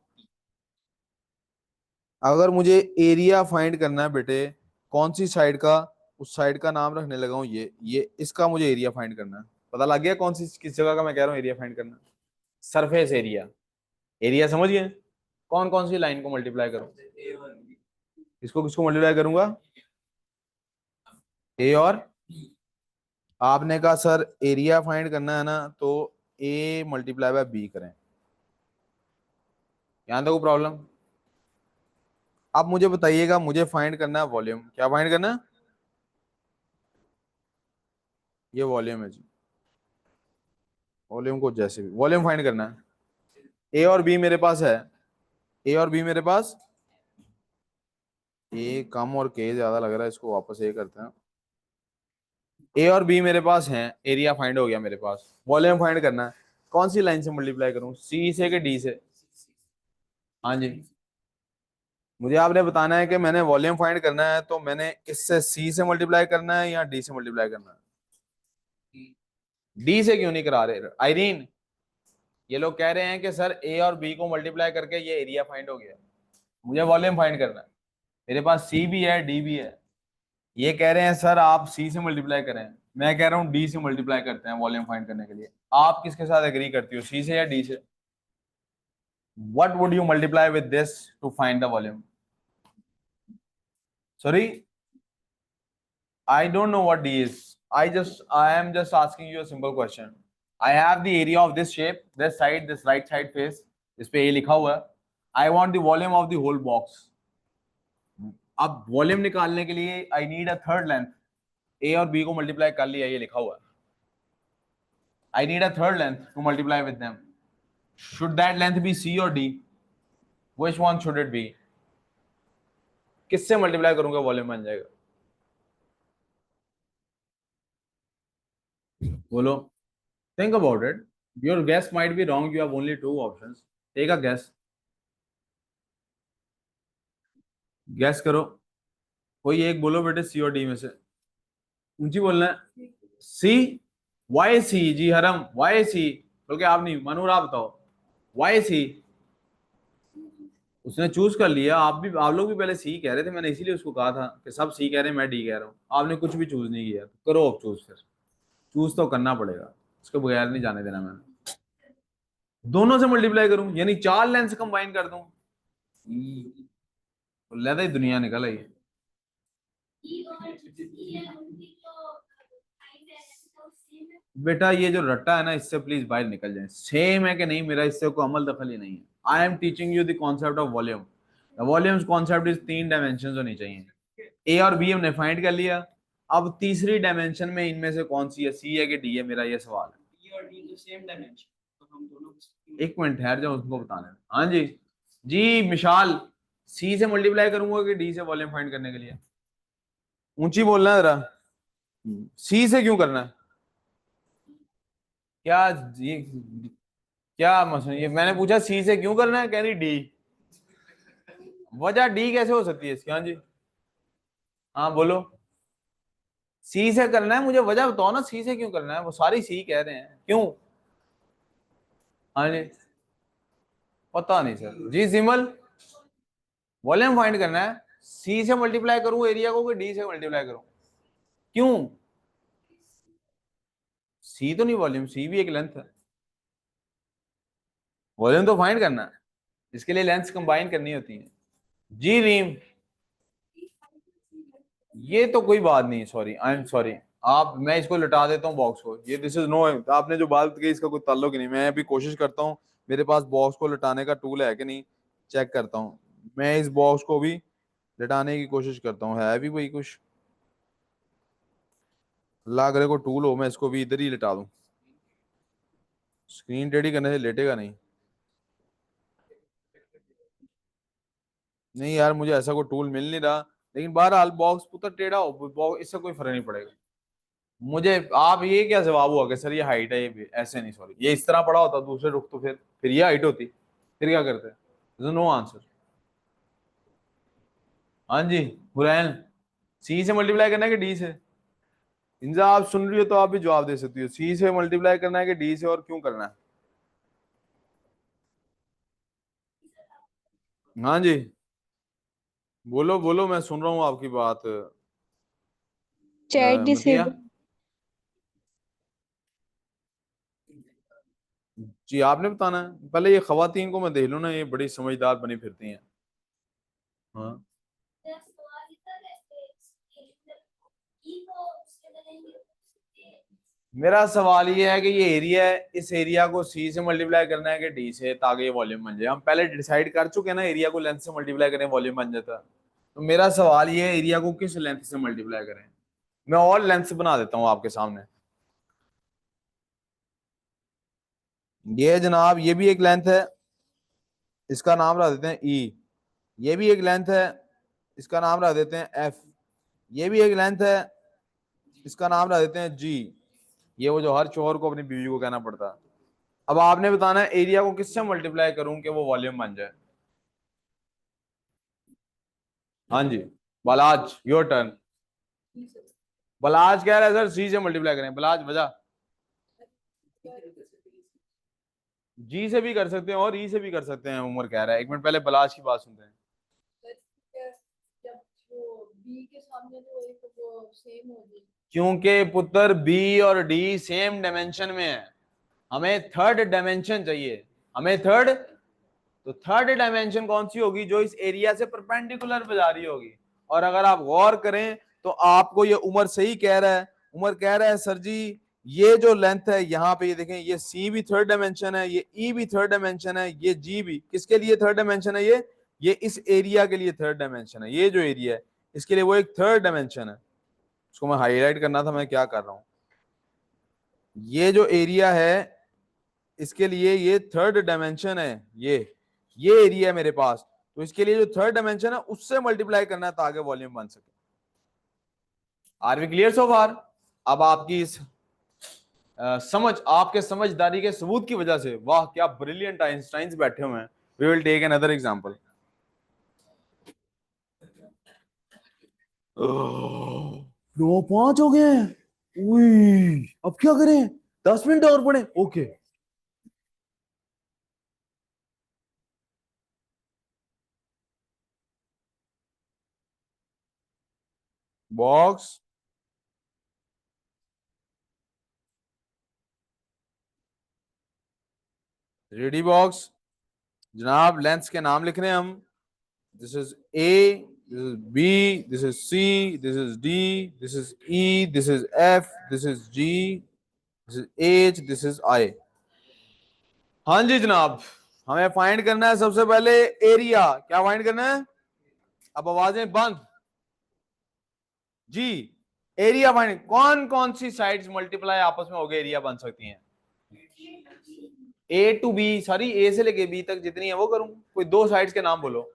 अगर मुझे एरिया फाइंड करना है बेटे, कौन सी साइड का, उस साइड का नाम रखने लगा हूँ ये इसका मुझे एरिया फाइंड करना है। पता लग गया कौन सी किस जगह का मैं कह रहा हूँ एरिया फाइंड करना? Surface area. एरिया समझ गए? कौन कौन सी लाइन को मल्टीप्लाई करूं? किसको किसको मल्टीप्लाई करूंगा? ए और, आपने कहा सर एरिया फाइंड करना है ना, तो ए मल्टीप्लाई बाय बी करें। यहां तक प्रॉब्लम? अब मुझे बताइएगा, मुझे फाइंड करना है वॉल्यूम। क्या फाइंड करना है? ये वॉल्यूम है जी, वॉल्यूम को जैसे भी वॉल्यूम फाइंड करना है। ए और बी मेरे पास है, ए और बी मेरे पास, ए कम और के ज्यादा लग रहा है, इसको वापस ए करते हैं। ए और बी मेरे पास हैं, एरिया फाइंड हो गया मेरे पास। वॉल्यूम फाइंड करना है, कौन सी लाइन से मल्टीप्लाई करूं? सी से कि डी से? हाँ जी, मुझे आपने बताना है कि मैंने वॉल्यूम फाइंड करना है, तो मैंने इससे सी से मल्टीप्लाई करना है या डी से मल्टीप्लाई करना है? डी से क्यों नहीं करा रहे आयरीन? ये लोग कह रहे हैं कि सर ए और बी को मल्टीप्लाई करके ये एरिया फाइंड हो गया, मुझे वॉल्यूम फाइंड करना है। मेरे पास सी भी है डी भी है, ये कह रहे हैं सर आप सी से मल्टीप्लाई करें। मैं कह रहा हूँ डी से मल्टीप्लाई करते हैं वॉल्यूम फाइंड करने के लिए। आप किसके साथ एग्री करती हो, सी से या डी से? What would you multiply with this to find the volume? Sorry, I don't know what D is. I am just asking you a simple question. I have the area of this shape, this side, this right side face. इस पे A लिखा हुआ है. I want the volume of the whole box. अब volume निकालने के लिए I need a third length. A और B को मल्टीप्लाई कर लिया, ये लिखा हुआ है. I need a third length to multiply with them. Should that length be C or D? Which one should it be? किससे मल्टीप्लाई करूंगा वॉल्यूम बन जाएगा? बोलो. Think about it. Your guess might be wrong. You have only two options. Take a guess. Guess करो. कोई एक बोलो बेटे, सी और डी में से. ऊंची बोलना है. सी. वाई सी जी हरम, वाई सी बोल के आप नहीं, मनूर आप बताओ. Y C. उसने चूज कर लिया. आप लोग भी पहले सी कह रहे थे, मैंने इसीलिए उसको कहा था कि सब सी कह रहे हैं, मैं डी कह रहा हूँ. आपने कुछ भी चूज नहीं किया, तो करो अब चूज. फिर चूज तो करना पड़ेगा, उसके बगैर नहीं जाने देना मैंने. दोनों से मल्टीप्लाई करूं यानी चार लेंस कंबाइन कर दूं. लहदा ही दुनिया निकल आई. बेटा ये जो रट्टा है ना, इससे प्लीज बाहर निकल जाए. सेम है कि नहीं, मेरा इससे कोई अमल दखल ही नहीं है. I am teaching you the concept of volume. Volumes concept is 3 dimension होनी चाहिए. ए और बी हमने फाइंड कर लिया. अब तीसरी डायमेंशन में इनमें से कौन सी है, सी है कि डी है, मेरा ये सवाल है. बी और डी तो सेम डायमेंशन, तो हम दोनों. एक मिनट ठहर जाओ, उसको बताना. हाँ जी जी मिशाल, सी से मल्टीप्लाई करूंगा कि डी से वॉल्यूम फाइंड करने के लिए? ऊंची बोलना है जरा. सी से क्यों करना है? क्या ये क्या मसला? ये मैंने पूछा सी से क्यों करना है, कह रही डी. वजह डी कैसे हो सकती है इसकी? हाँ जी, हाँ बोलो. सी से करना है, मुझे वजह बताओ ना, सी से क्यों करना है? वो सारी सी कह रहे हैं, क्यों? हाँ जी, पता नहीं सर जी. सिंबल वॉल्यूम फाइंड करना है, सी से मल्टीप्लाई करूं एरिया को कि डी से मल्टीप्लाई करूं? क्यों? सी तो नहीं वॉल्यूम, सी भी एक लेंथ है. वॉल्यूम तो फाइंड करना है, इसके लिए लेंथ कंबाइन करनी होती है. जी रीम, ये तो कोई बात नहीं, सॉरी आई एम सॉरी. आप, मैं इसको लटा देता हूँ बॉक्स को. ये दिस इज नो, आपने जो बात की इसका कोई ताल्लुक ही नहीं. मैं अभी कोशिश करता हूँ, मेरे पास बॉक्स को लटाने का टूल है कि नहीं, चेक करता हूँ. मैं इस बॉक्स को भी लटाने की कोशिश करता हूँ. है भी कोई कुछ? अल्लाह करे को टूल हो, मैं इसको भी इधर ही लटा दूं. स्क्रीन टेढ़ी करने से लेटेगा नहीं. नहीं यार, मुझे ऐसा कोई टूल मिल नहीं रहा. लेकिन बहरहाल बॉक्स पुत्र टेढ़ा हो, इससे कोई फर्क नहीं पड़ेगा मुझे. आप, ये क्या जवाब हुआ कि सर ये हाइट है? ये भी ऐसे नहीं, सॉरी, ये इस तरह पड़ा होता दूसरे रुख तो फिर ये हाइट होती. फिर क्या करते? No answer. हाँ जी हुरैन, सी से मल्टीप्लाई करना है कि डी से? इंजा आप सुन रही हो तो आप भी जवाब दे सकती हो. सी से मल्टीप्लाई करना है कि डी से, और क्यों करना है? हाँ जी बोलो बोलो, मैं सुन रहा हूँ आपकी बात. चैट मतिया डिसेबल. जी, आपने बताना है पहले. ये खवातीन को मैं देख लूँ ना, ये बड़ी समझदार बनी फिरती हैं. हाँ, मेरा सवाल ये है कि ये एरिया है, इस एरिया को सी से मल्टीप्लाई करना है कि डी से, ताकि ये वॉल्यूम बन जाए. हम पहले डिसाइड कर चुके हैं ना, एरिया को लेंथ से मल्टीप्लाई करें वॉल्यूम बन जाता. तो मेरा सवाल ये है, एरिया को किस लेंथ से मल्टीप्लाई करें? मैं और लेंथ बना देता हूँ आपके सामने. ये जनाब, ये भी एक लेंथ है, इसका नाम रख देते हैं ई. ये भी एक लेंथ है, इसका नाम रख देते हैं एफ. ये भी एक लेंथ है, इसका नाम रख देते हैं जी. ये वो जो हर शोहर को अपनी बीवी को कहना पड़ता है. अब आपने बताना है एरिया को किससे मल्टीप्लाई करूं कि वो वॉल्यूम बन जाए. हाँ जी बलाज, योर टर्न. बलाज कह रहा है सर सी से मल्टीप्लाई करें. बलाज वजह? जी से भी कर सकते हैं और ई से भी कर सकते हैं. उमर कह रहा है. एक मिनट पहले बलाज की बात सुनते हैं. जब वो बी के सामने तो एक वो सेम हो जाए. क्योंकि पुत्र बी और डी सेम डायमेंशन में है, हमें थर्ड डायमेंशन चाहिए, हमें थर्ड। तो थर्ड डायमेंशन कौन सी होगी? जो इस एरिया से परपेंडिकुलर पे जा रही होगी। और अगर आप गौर करें तो आपको ये उमर सही कह रहा है, उमर कह रहा है सर जी ये जो लेंथ है यहाँ पे, ये देखें, ये सी भी थर्ड डायमेंशन है, ये ई भी थर्ड डायमेंशन है, ये जी भी किसके लिए थर्ड डायमेंशन है? ये इस एरिया के लिए थर्ड डायमेंशन है। ये जो एरिया है इसके लिए वो एक थर्ड डायमेंशन है। उसको मैं हाईलाइट करना था, मैं क्या कर रहा हूं। ये जो एरिया है इसके लिए ये थर्ड डायमेंशन है, ये एरिया है मेरे पास। तो इसके लिए जो थर्ड डायमेंशन है उससे मल्टीप्लाई करना है ताकि वॉल्यूम बन सके। आर वी क्लियर सो फार? अब आपकी इस समझ, आपके समझदारी के सबूत की वजह से, वाह क्या ब्रिलियंट आइंस्टाइंस बैठे हुए हैं। We will take another example. 9:05 हो गए हैं। अब क्या करें? 10 मिनट और पढ़े? ओके। Box ready box. जनाब लेंथ के नाम लिख रहे हैं हम। This is A, this is B, this is C, this is D, this is E, this is F, this is G, this is H, this is I. हाँ जी जनाब, हमें फाइंड करना है सबसे पहले एरिया। क्या फाइंड करना है? अब आवाजें बंद जी। एरिया फाइंड, कौन कौन सी साइड्स मल्टीप्लाई आपस में होकर एरिया बन सकती हैं? ए टू बी, सॉरी ए से लेके बी तक जितनी है वो करूं। कोई दो साइड्स के नाम बोलो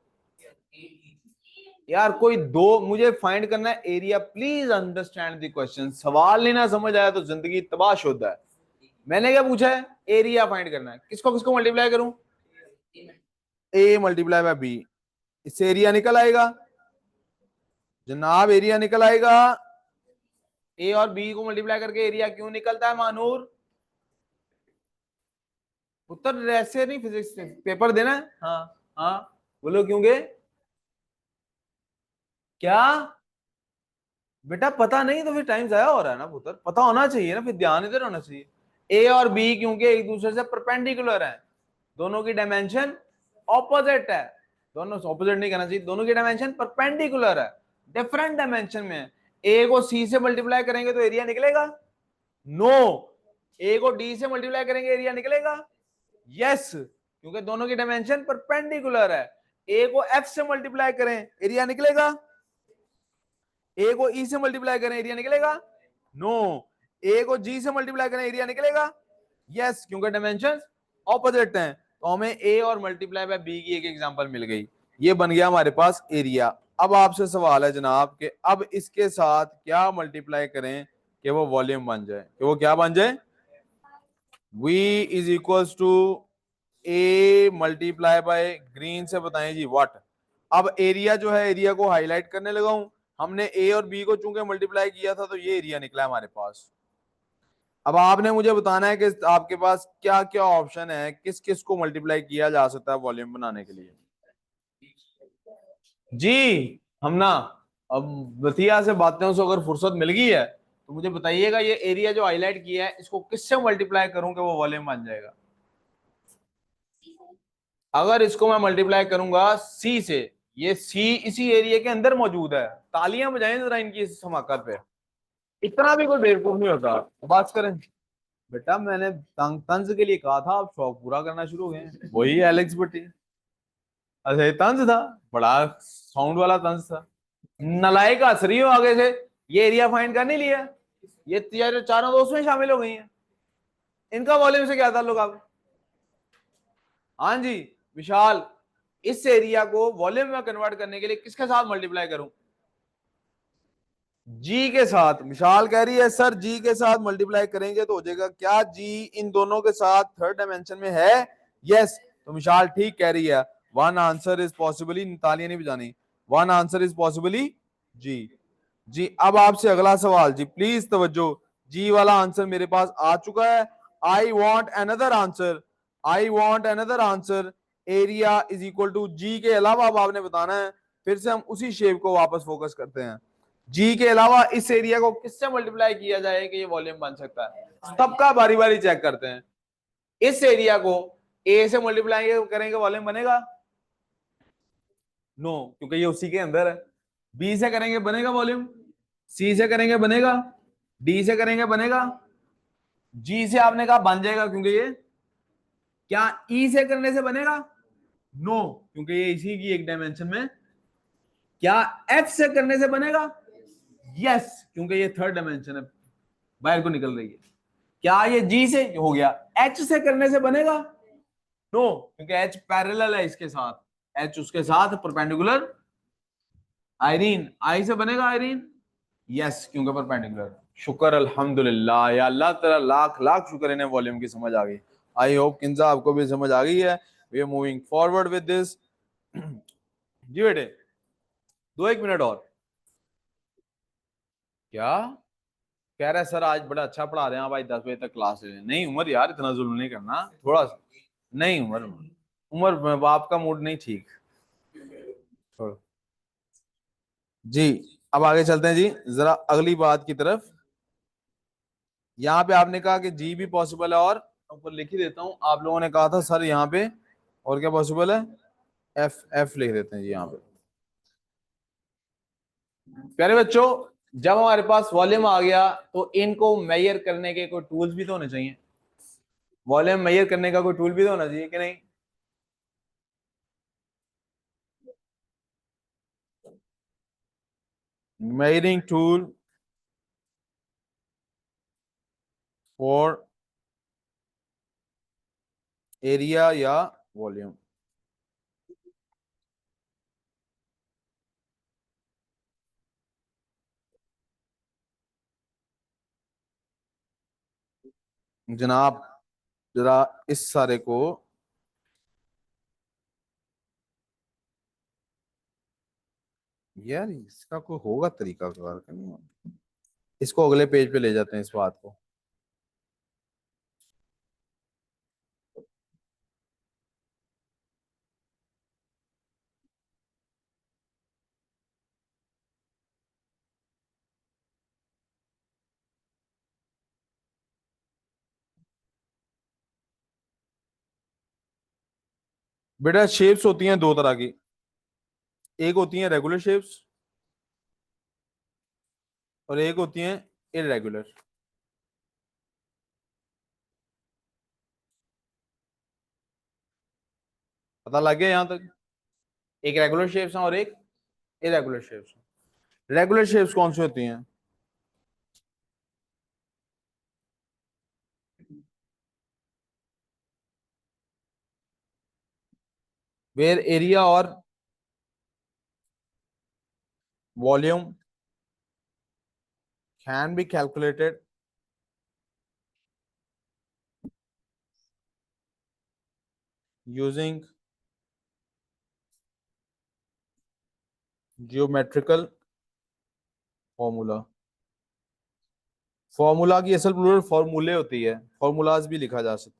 यार, कोई दो। मुझे फाइंड करना है area. Please understand the question. सवाल नहीं ना समझ आया तो जिंदगी तबाहशुदा है। मैंने क्या पूछा है? एरिया फाइंड करना है। किसको किसको मल्टीप्लाई करूं? ए मल्टीप्लाई बाय बी, इससे एरिया निकल आएगा जनाब, एरिया निकल आएगा। ए और बी को मल्टीप्लाई करके एरिया क्यों निकलता है मानूर? उत्तर ऐसे नहीं, फिजिक्स पेपर देना है। हाँ हाँ बोलो क्योंकि क्या बेटा पता नहीं तो फिर टाइम जाया हो रहा है ना पुत्र, पता होना चाहिए ना, फिर ध्यान इधर होना चाहिए। ए और बी क्योंकि एक दूसरे से परपेंडिकुलर है, दोनों की डायमेंशन ऑपोजिट है। दोनों ऑपोजिट नहीं कहना चाहिए, दोनों की डायमेंशन परपेंडिकुलर है, डिफरेंट डायमेंशन में है। ए को सी से मल्टीप्लाई करेंगे तो एरिया निकलेगा? नो। ए को डी से मल्टीप्लाई करेंगे एरिया निकलेगा? यस, क्योंकि दोनों की डायमेंशन परपेंडिकुलर है। ए को एफ से मल्टीप्लाई करें एरिया निकलेगा? ए को ई से मल्टीप्लाई करें एरिया निकलेगा? नो। ए को जी से मल्टीप्लाई करें एरिया निकलेगा? यस, क्योंकि डायमेंशन ऑपोजिट हैं। तो हमें ए और मल्टीप्लाई बाय बी की एक एग्जांपल मिल गई। ये बन गया हमारे पास एरिया। अब आपसे सवाल है जनाब कि अब इसके साथ क्या मल्टीप्लाई करें कि वो वॉल्यूम बन जाए, कि वो क्या बन जाए? V is equals to A multiply by green से बताएं जी व्हाट। अब एरिया जो है, एरिया को हाईलाइट करने लगा हूं। हमने ए और बी को चूंकि मल्टीप्लाई किया था तो ये एरिया निकला हमारे पास। अब आपने मुझे बताना है कि आपके पास क्या क्या ऑप्शन है, किस किस को मल्टीप्लाई किया जा सकता है वॉल्यूम बनाने के लिए। जी हम ना, अब बतिया से बातें से अगर फुर्सत मिल गई है तो मुझे बताइएगा ये एरिया जो हाईलाइट किया है इसको किससे मल्टीप्लाई करूं कि वो वॉल्यूम बन जाएगा? अगर इसको मैं मल्टीप्लाई करूंगा सी से, ये सी इसी एरिया के अंदर मौजूद है। तालियां बजाएं जरा इनकी इस समाकर पे। इतना भी कोई बेवकूफ नहीं होता। बात करें बेटा, मैंने तंज के लिए कहा था, आप शौक पूरा करना शुरू हो गए। वही एलेक्स भट्टी। अच्छा ये तंज था, बड़ा साउंड वाला तंज था। नलायक हंस रही हो आगे से। ये एरिया फाइंड कर नहीं लिया, ये चारों दोस्त में शामिल हो गई हैं। इनका वॉल्यूम से क्या ताल्लुक? आप हाँ जी विशाल, इस एरिया को वॉल्यूम में कन्वर्ट करने के लिए किसके साथ मल्टीप्लाई करूं? जी के साथ। विशाल कह रही है सर जी के साथ मल्टीप्लाई करेंगे तो हो जाएगा। क्या जी इन दोनों के साथ थर्ड डायमेंशन में है? यस। तो विशाल ठीक कह रही है। वन आंसर इज पॉसिबली, तालियां नहीं बजानी, वन आंसर इज पॉसिबली जी। जी अब आपसे अगला सवाल जी, प्लीज तवज्जो। जी वाला आंसर मेरे पास आ चुका है। I want another answer, I want another answer. Area is equal to जी के अलावा अब आपने बताना है। फिर से हम उसी शेप को वापस फोकस करते हैं। जी के अलावा इस एरिया को किससे मल्टीप्लाई किया जाए कि ये वॉल्यूम बन सकता है? सबका बारी बारी चेक करते हैं। इस एरिया को ए से मल्टीप्लाई करेंगे वॉल्यूम बनेगा? नो, क्योंकि ये उसी के अंदर है। बी से करेंगे बनेगा वॉल्यूम? सी से करेंगे बनेगा? डी से करेंगे बनेगा? जी से आपने कहा बन जाएगा क्योंकि ये, क्या ई से करने से बनेगा? नो, क्योंकि ये इसी की एक डायमेंशन में। क्या एफ से करने से बनेगा? यस, क्योंकि ये थर्ड डायमेंशन है, बाहर को निकल रही है। क्या ये जी से हो गया? एच से करने से बनेगा? नो, क्योंकि एच पैरेलल है इसके साथ, एच उसके साथ परपेंडिकुलर। आयरीन, आई से बनेगा आयरीन? यस, क्योंकि परपेंडिकुलर। शुक्र अल्हम्दुलिल्लाह, या अल्लाह तेरा लाख लाख शुक्र, इन्हें वॉल्यूम की समझ आ गई। आई होप किंजा आपको भी समझ आ गई है। We are moving forward with this. जी बेटे, दो एक मिनट और। क्या कह रहा है सर? आज बड़ा अच्छा पढ़ा रहे हैं आप, आज 10 बजे तक क्लास ले लें। नहीं उमर यार, इतना जुल्म नहीं करना, थोड़ा सा। नहीं उमर, उमर बाप का मूड नहीं ठीक। छोड़ो जी। अब आगे चलते हैं जी, जरा अगली बात की तरफ। यहाँ पे आपने कहा कि जी भी पॉसिबल है, और ऊपर लिख ही देता हूं, आप लोगों ने कहा था सर यहाँ पे और क्या पॉसिबल है? एफ, एफ लिख देते हैं जी यहाँ पे। प्यारे बच्चों, जब हमारे पास वॉल्यूम आ गया तो इनको मेजर करने के कोई टूल्स भी तो होने चाहिए। वॉल्यूम मेजर करने का कोई टूल भी तो होना चाहिए कि नहीं? मेजरिंग टूल फॉर एरिया या वॉल्यूम। जनाब, जरा इस सारे को, यार इसका कोई होगा तरीका कार का नहीं? इसको अगले पेज पे ले जाते हैं इस बात को। बेटा शेप्स होती हैं दो तरह की, एक होती हैं रेगुलर शेप्स और एक होती हैं इरेगुलर। पता लग गया यहां तक? एक रेगुलर शेप्स हैं और एक इरेगुलर शेप्स हैं। रेगुलर शेप्स कौन सी होती हैं? वेयर एरिया और volume can be calculated using geometrical formula. Formula की असल प्लूरल फॉर्मूले होती है, फॉर्मूलाज भी लिखा जा सकता है।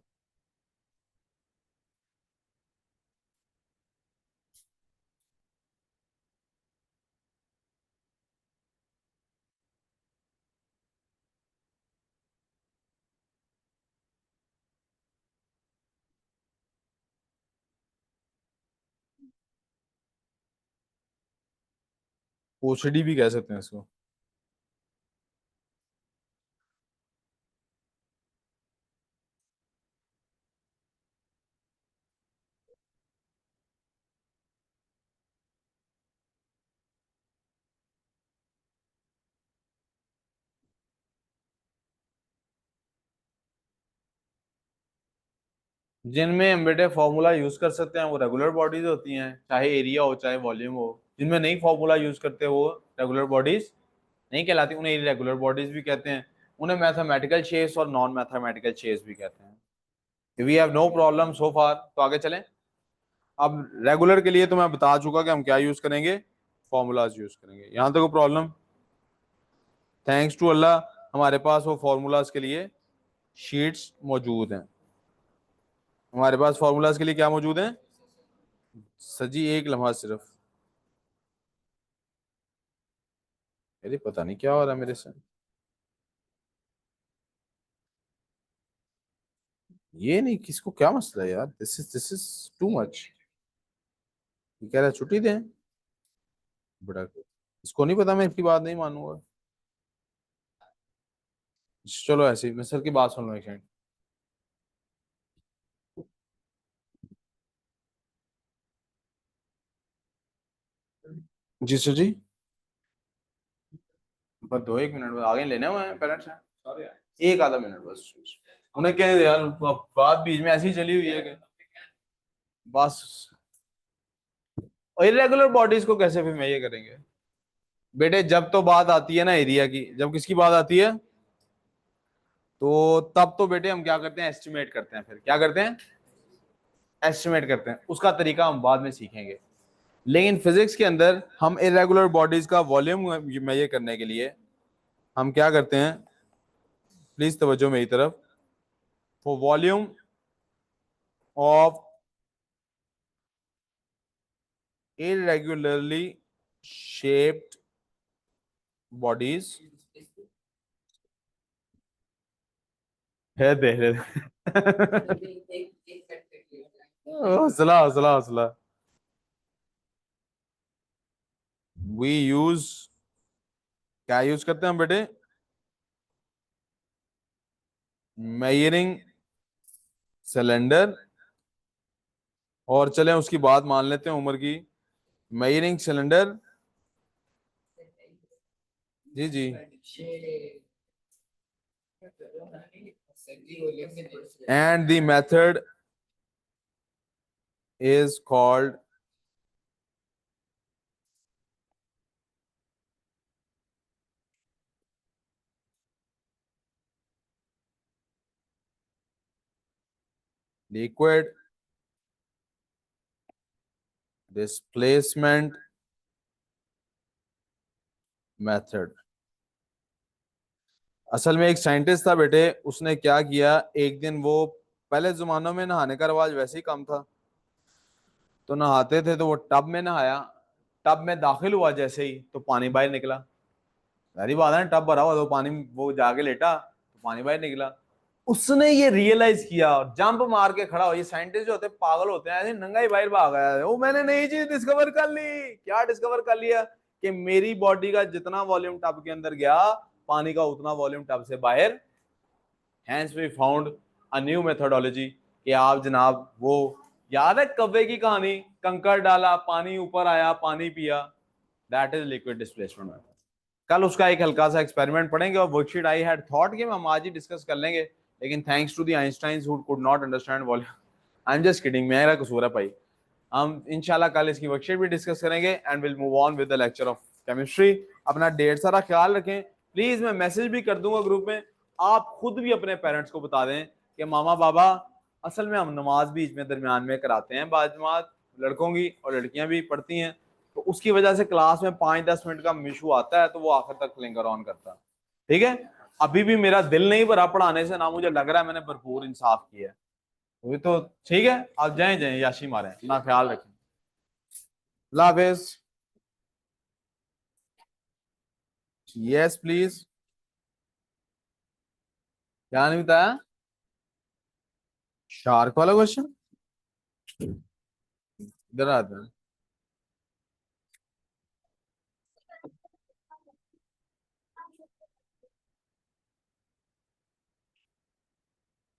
ओसीडी भी कह सकते हैं इसको। जिनमें हम बेटे फॉर्मूला यूज कर सकते हैं वो रेगुलर बॉडीज होती हैं, चाहे एरिया हो चाहे वॉल्यूम हो। जिनमें नहीं फॉर्मूला यूज करते वो रेगुलर बॉडीज नहीं कहलाती, उन्हें इरेगुलर बॉडीज भी कहते हैं। उन्हें मैथमेटिकल शेप्स और नॉन मैथमेटिकल शेप्स भी कहते हैं। We have no problem so far, तो आगे चलें। अब रेगुलर के लिए तो मैं बता चुका कि हम क्या यूज करेंगे, फॉर्मूलाज यूज करेंगे। यहां तक प्रॉब्लम? थैंक्स टू अल्लाह हमारे पास वो फॉर्मूलाज के लिए शीट्स मौजूद हैं। हमारे पास फॉर्मूलाज के लिए क्या मौजूद है? सजी एक लम्हा सिर्फ। अरे पता नहीं क्या हो रहा है मेरे से, ये नहीं, किसको क्या मसला है यार, दिस इज टू मच। ये कह रहा है छुट्टी दें, बड़ा, इसको नहीं पता मैं इसकी बात नहीं मानूंगा। चलो ऐसे ही, मैं सर की बात सुन लो एक सेकंड। जी सर जी। बस दो एक मिनट, बस आगे लेने हुए हैं पेरेंट्स हैं, एक आधा मिनट बस। उन्हें कह दे यार, बात बीच में ऐसी ही चली हुई है कि बस। इरेगुलर बॉडीज को कैसे फिर मेजर करेंगे बेटे, जब तो बात आती है ना एरिया की, जब किसकी बात आती है, तो तब तो बेटे हम क्या करते हैं, एस्टिमेट करते हैं। फिर क्या करते हैं, एस्टिमेट करते हैं। उसका तरीका हम बाद में सीखेंगे। लेकिन फिजिक्स के अंदर हम इरेगुलर बॉडीज का वॉल्यूम मेजर करने के लिए हम क्या करते हैं, प्लीज तवज्जो मेरी तरफ। For volume of irregularly shaped bodies है दे हौसला हौसला हौसला। वी यूज, क्या यूज करते हैं हम बेटे, मेजरिंग सिलेंडर। और चलें उसकी बात मान लेते हैं उम्र की, मेजरिंग सिलेंडर। जी जी। And the method is called, liquid displacement method. असल में एक साइंटिस्ट था बेटे, उसने क्या किया, एक दिन वो, पहले जमानों में नहाने का रिवाज वैसे ही कम था, तो नहाते थे तो वो टब में नहाया। टब में दाखिल हुआ जैसे ही तो पानी बाहर निकला। सारी बात है ना, टब भरा हुआ तो पानी, वो जाके लेटा तो पानी बाहर निकला। उसने ये रियलाइज किया और जंप मार के खड़ा हो, ये साइंटिस्ट जो होते हैं पागल होते हैं, ऐसे नंगा ही बाहर भाग आया, वो मैंने नई चीज डिस्कवर कर ली। क्या डिस्कवर कर लिया, कि मेरी बॉडी का जितना वॉल्यूम टब के अंदर गया, पानी का उतना वॉल्यूम टब से बाहर। Hence we found a new methodology, कि आप जनाब वो, याद है कव्वे की कहानी, कंकड़ डाला पानी ऊपर आया, पानी पिया, दैट इज लिक्विड डिस्प्लेसमेंट। कल उसका एक हल्का सा एक्सपेरिमेंट पढ़ेंगे, और वर्कशीट आई हैड थॉट कि हम आज ही डिस्कस कर लेंगे, लेकिन thanks to the Einsteins who could not understand volume, I am just kidding, मेरा कसूर है भाई। हम इंशाल्लाह कल इसकी वर्कशीट भी डिस्कस करेंगे and will move on with the lecture of chemistry. अपना ढेर सारा ख्याल रखें प्लीज। मैं मैसेज भी कर दूंगा ग्रुप में, आप खुद भी अपने पेरेंट्स को बता दें कि मामा बाबा, असल में हम नमाज बीच में दरमियान में कराते हैं, बाद जमात लड़कों की और लड़कियां भी पढ़ती हैं, तो उसकी वजह से क्लास में 5-10 मिनट का मिशू आता है, तो वो आखिर तक फ्लिंगर ऑन करता है। ठीक है, अभी भी मेरा दिल नहीं भरा पढ़ाने से, ना मुझे लग रहा है मैंने भरपूर इंसाफ किया है, वही तो। ठीक है, आप जाएं जाएं, याशी मारें, अपना ख्याल रखें। अल्लाह हाफिज। Yes please. क्या नहीं बताया, शार्क वाला क्वेश्चन, इधर आता है।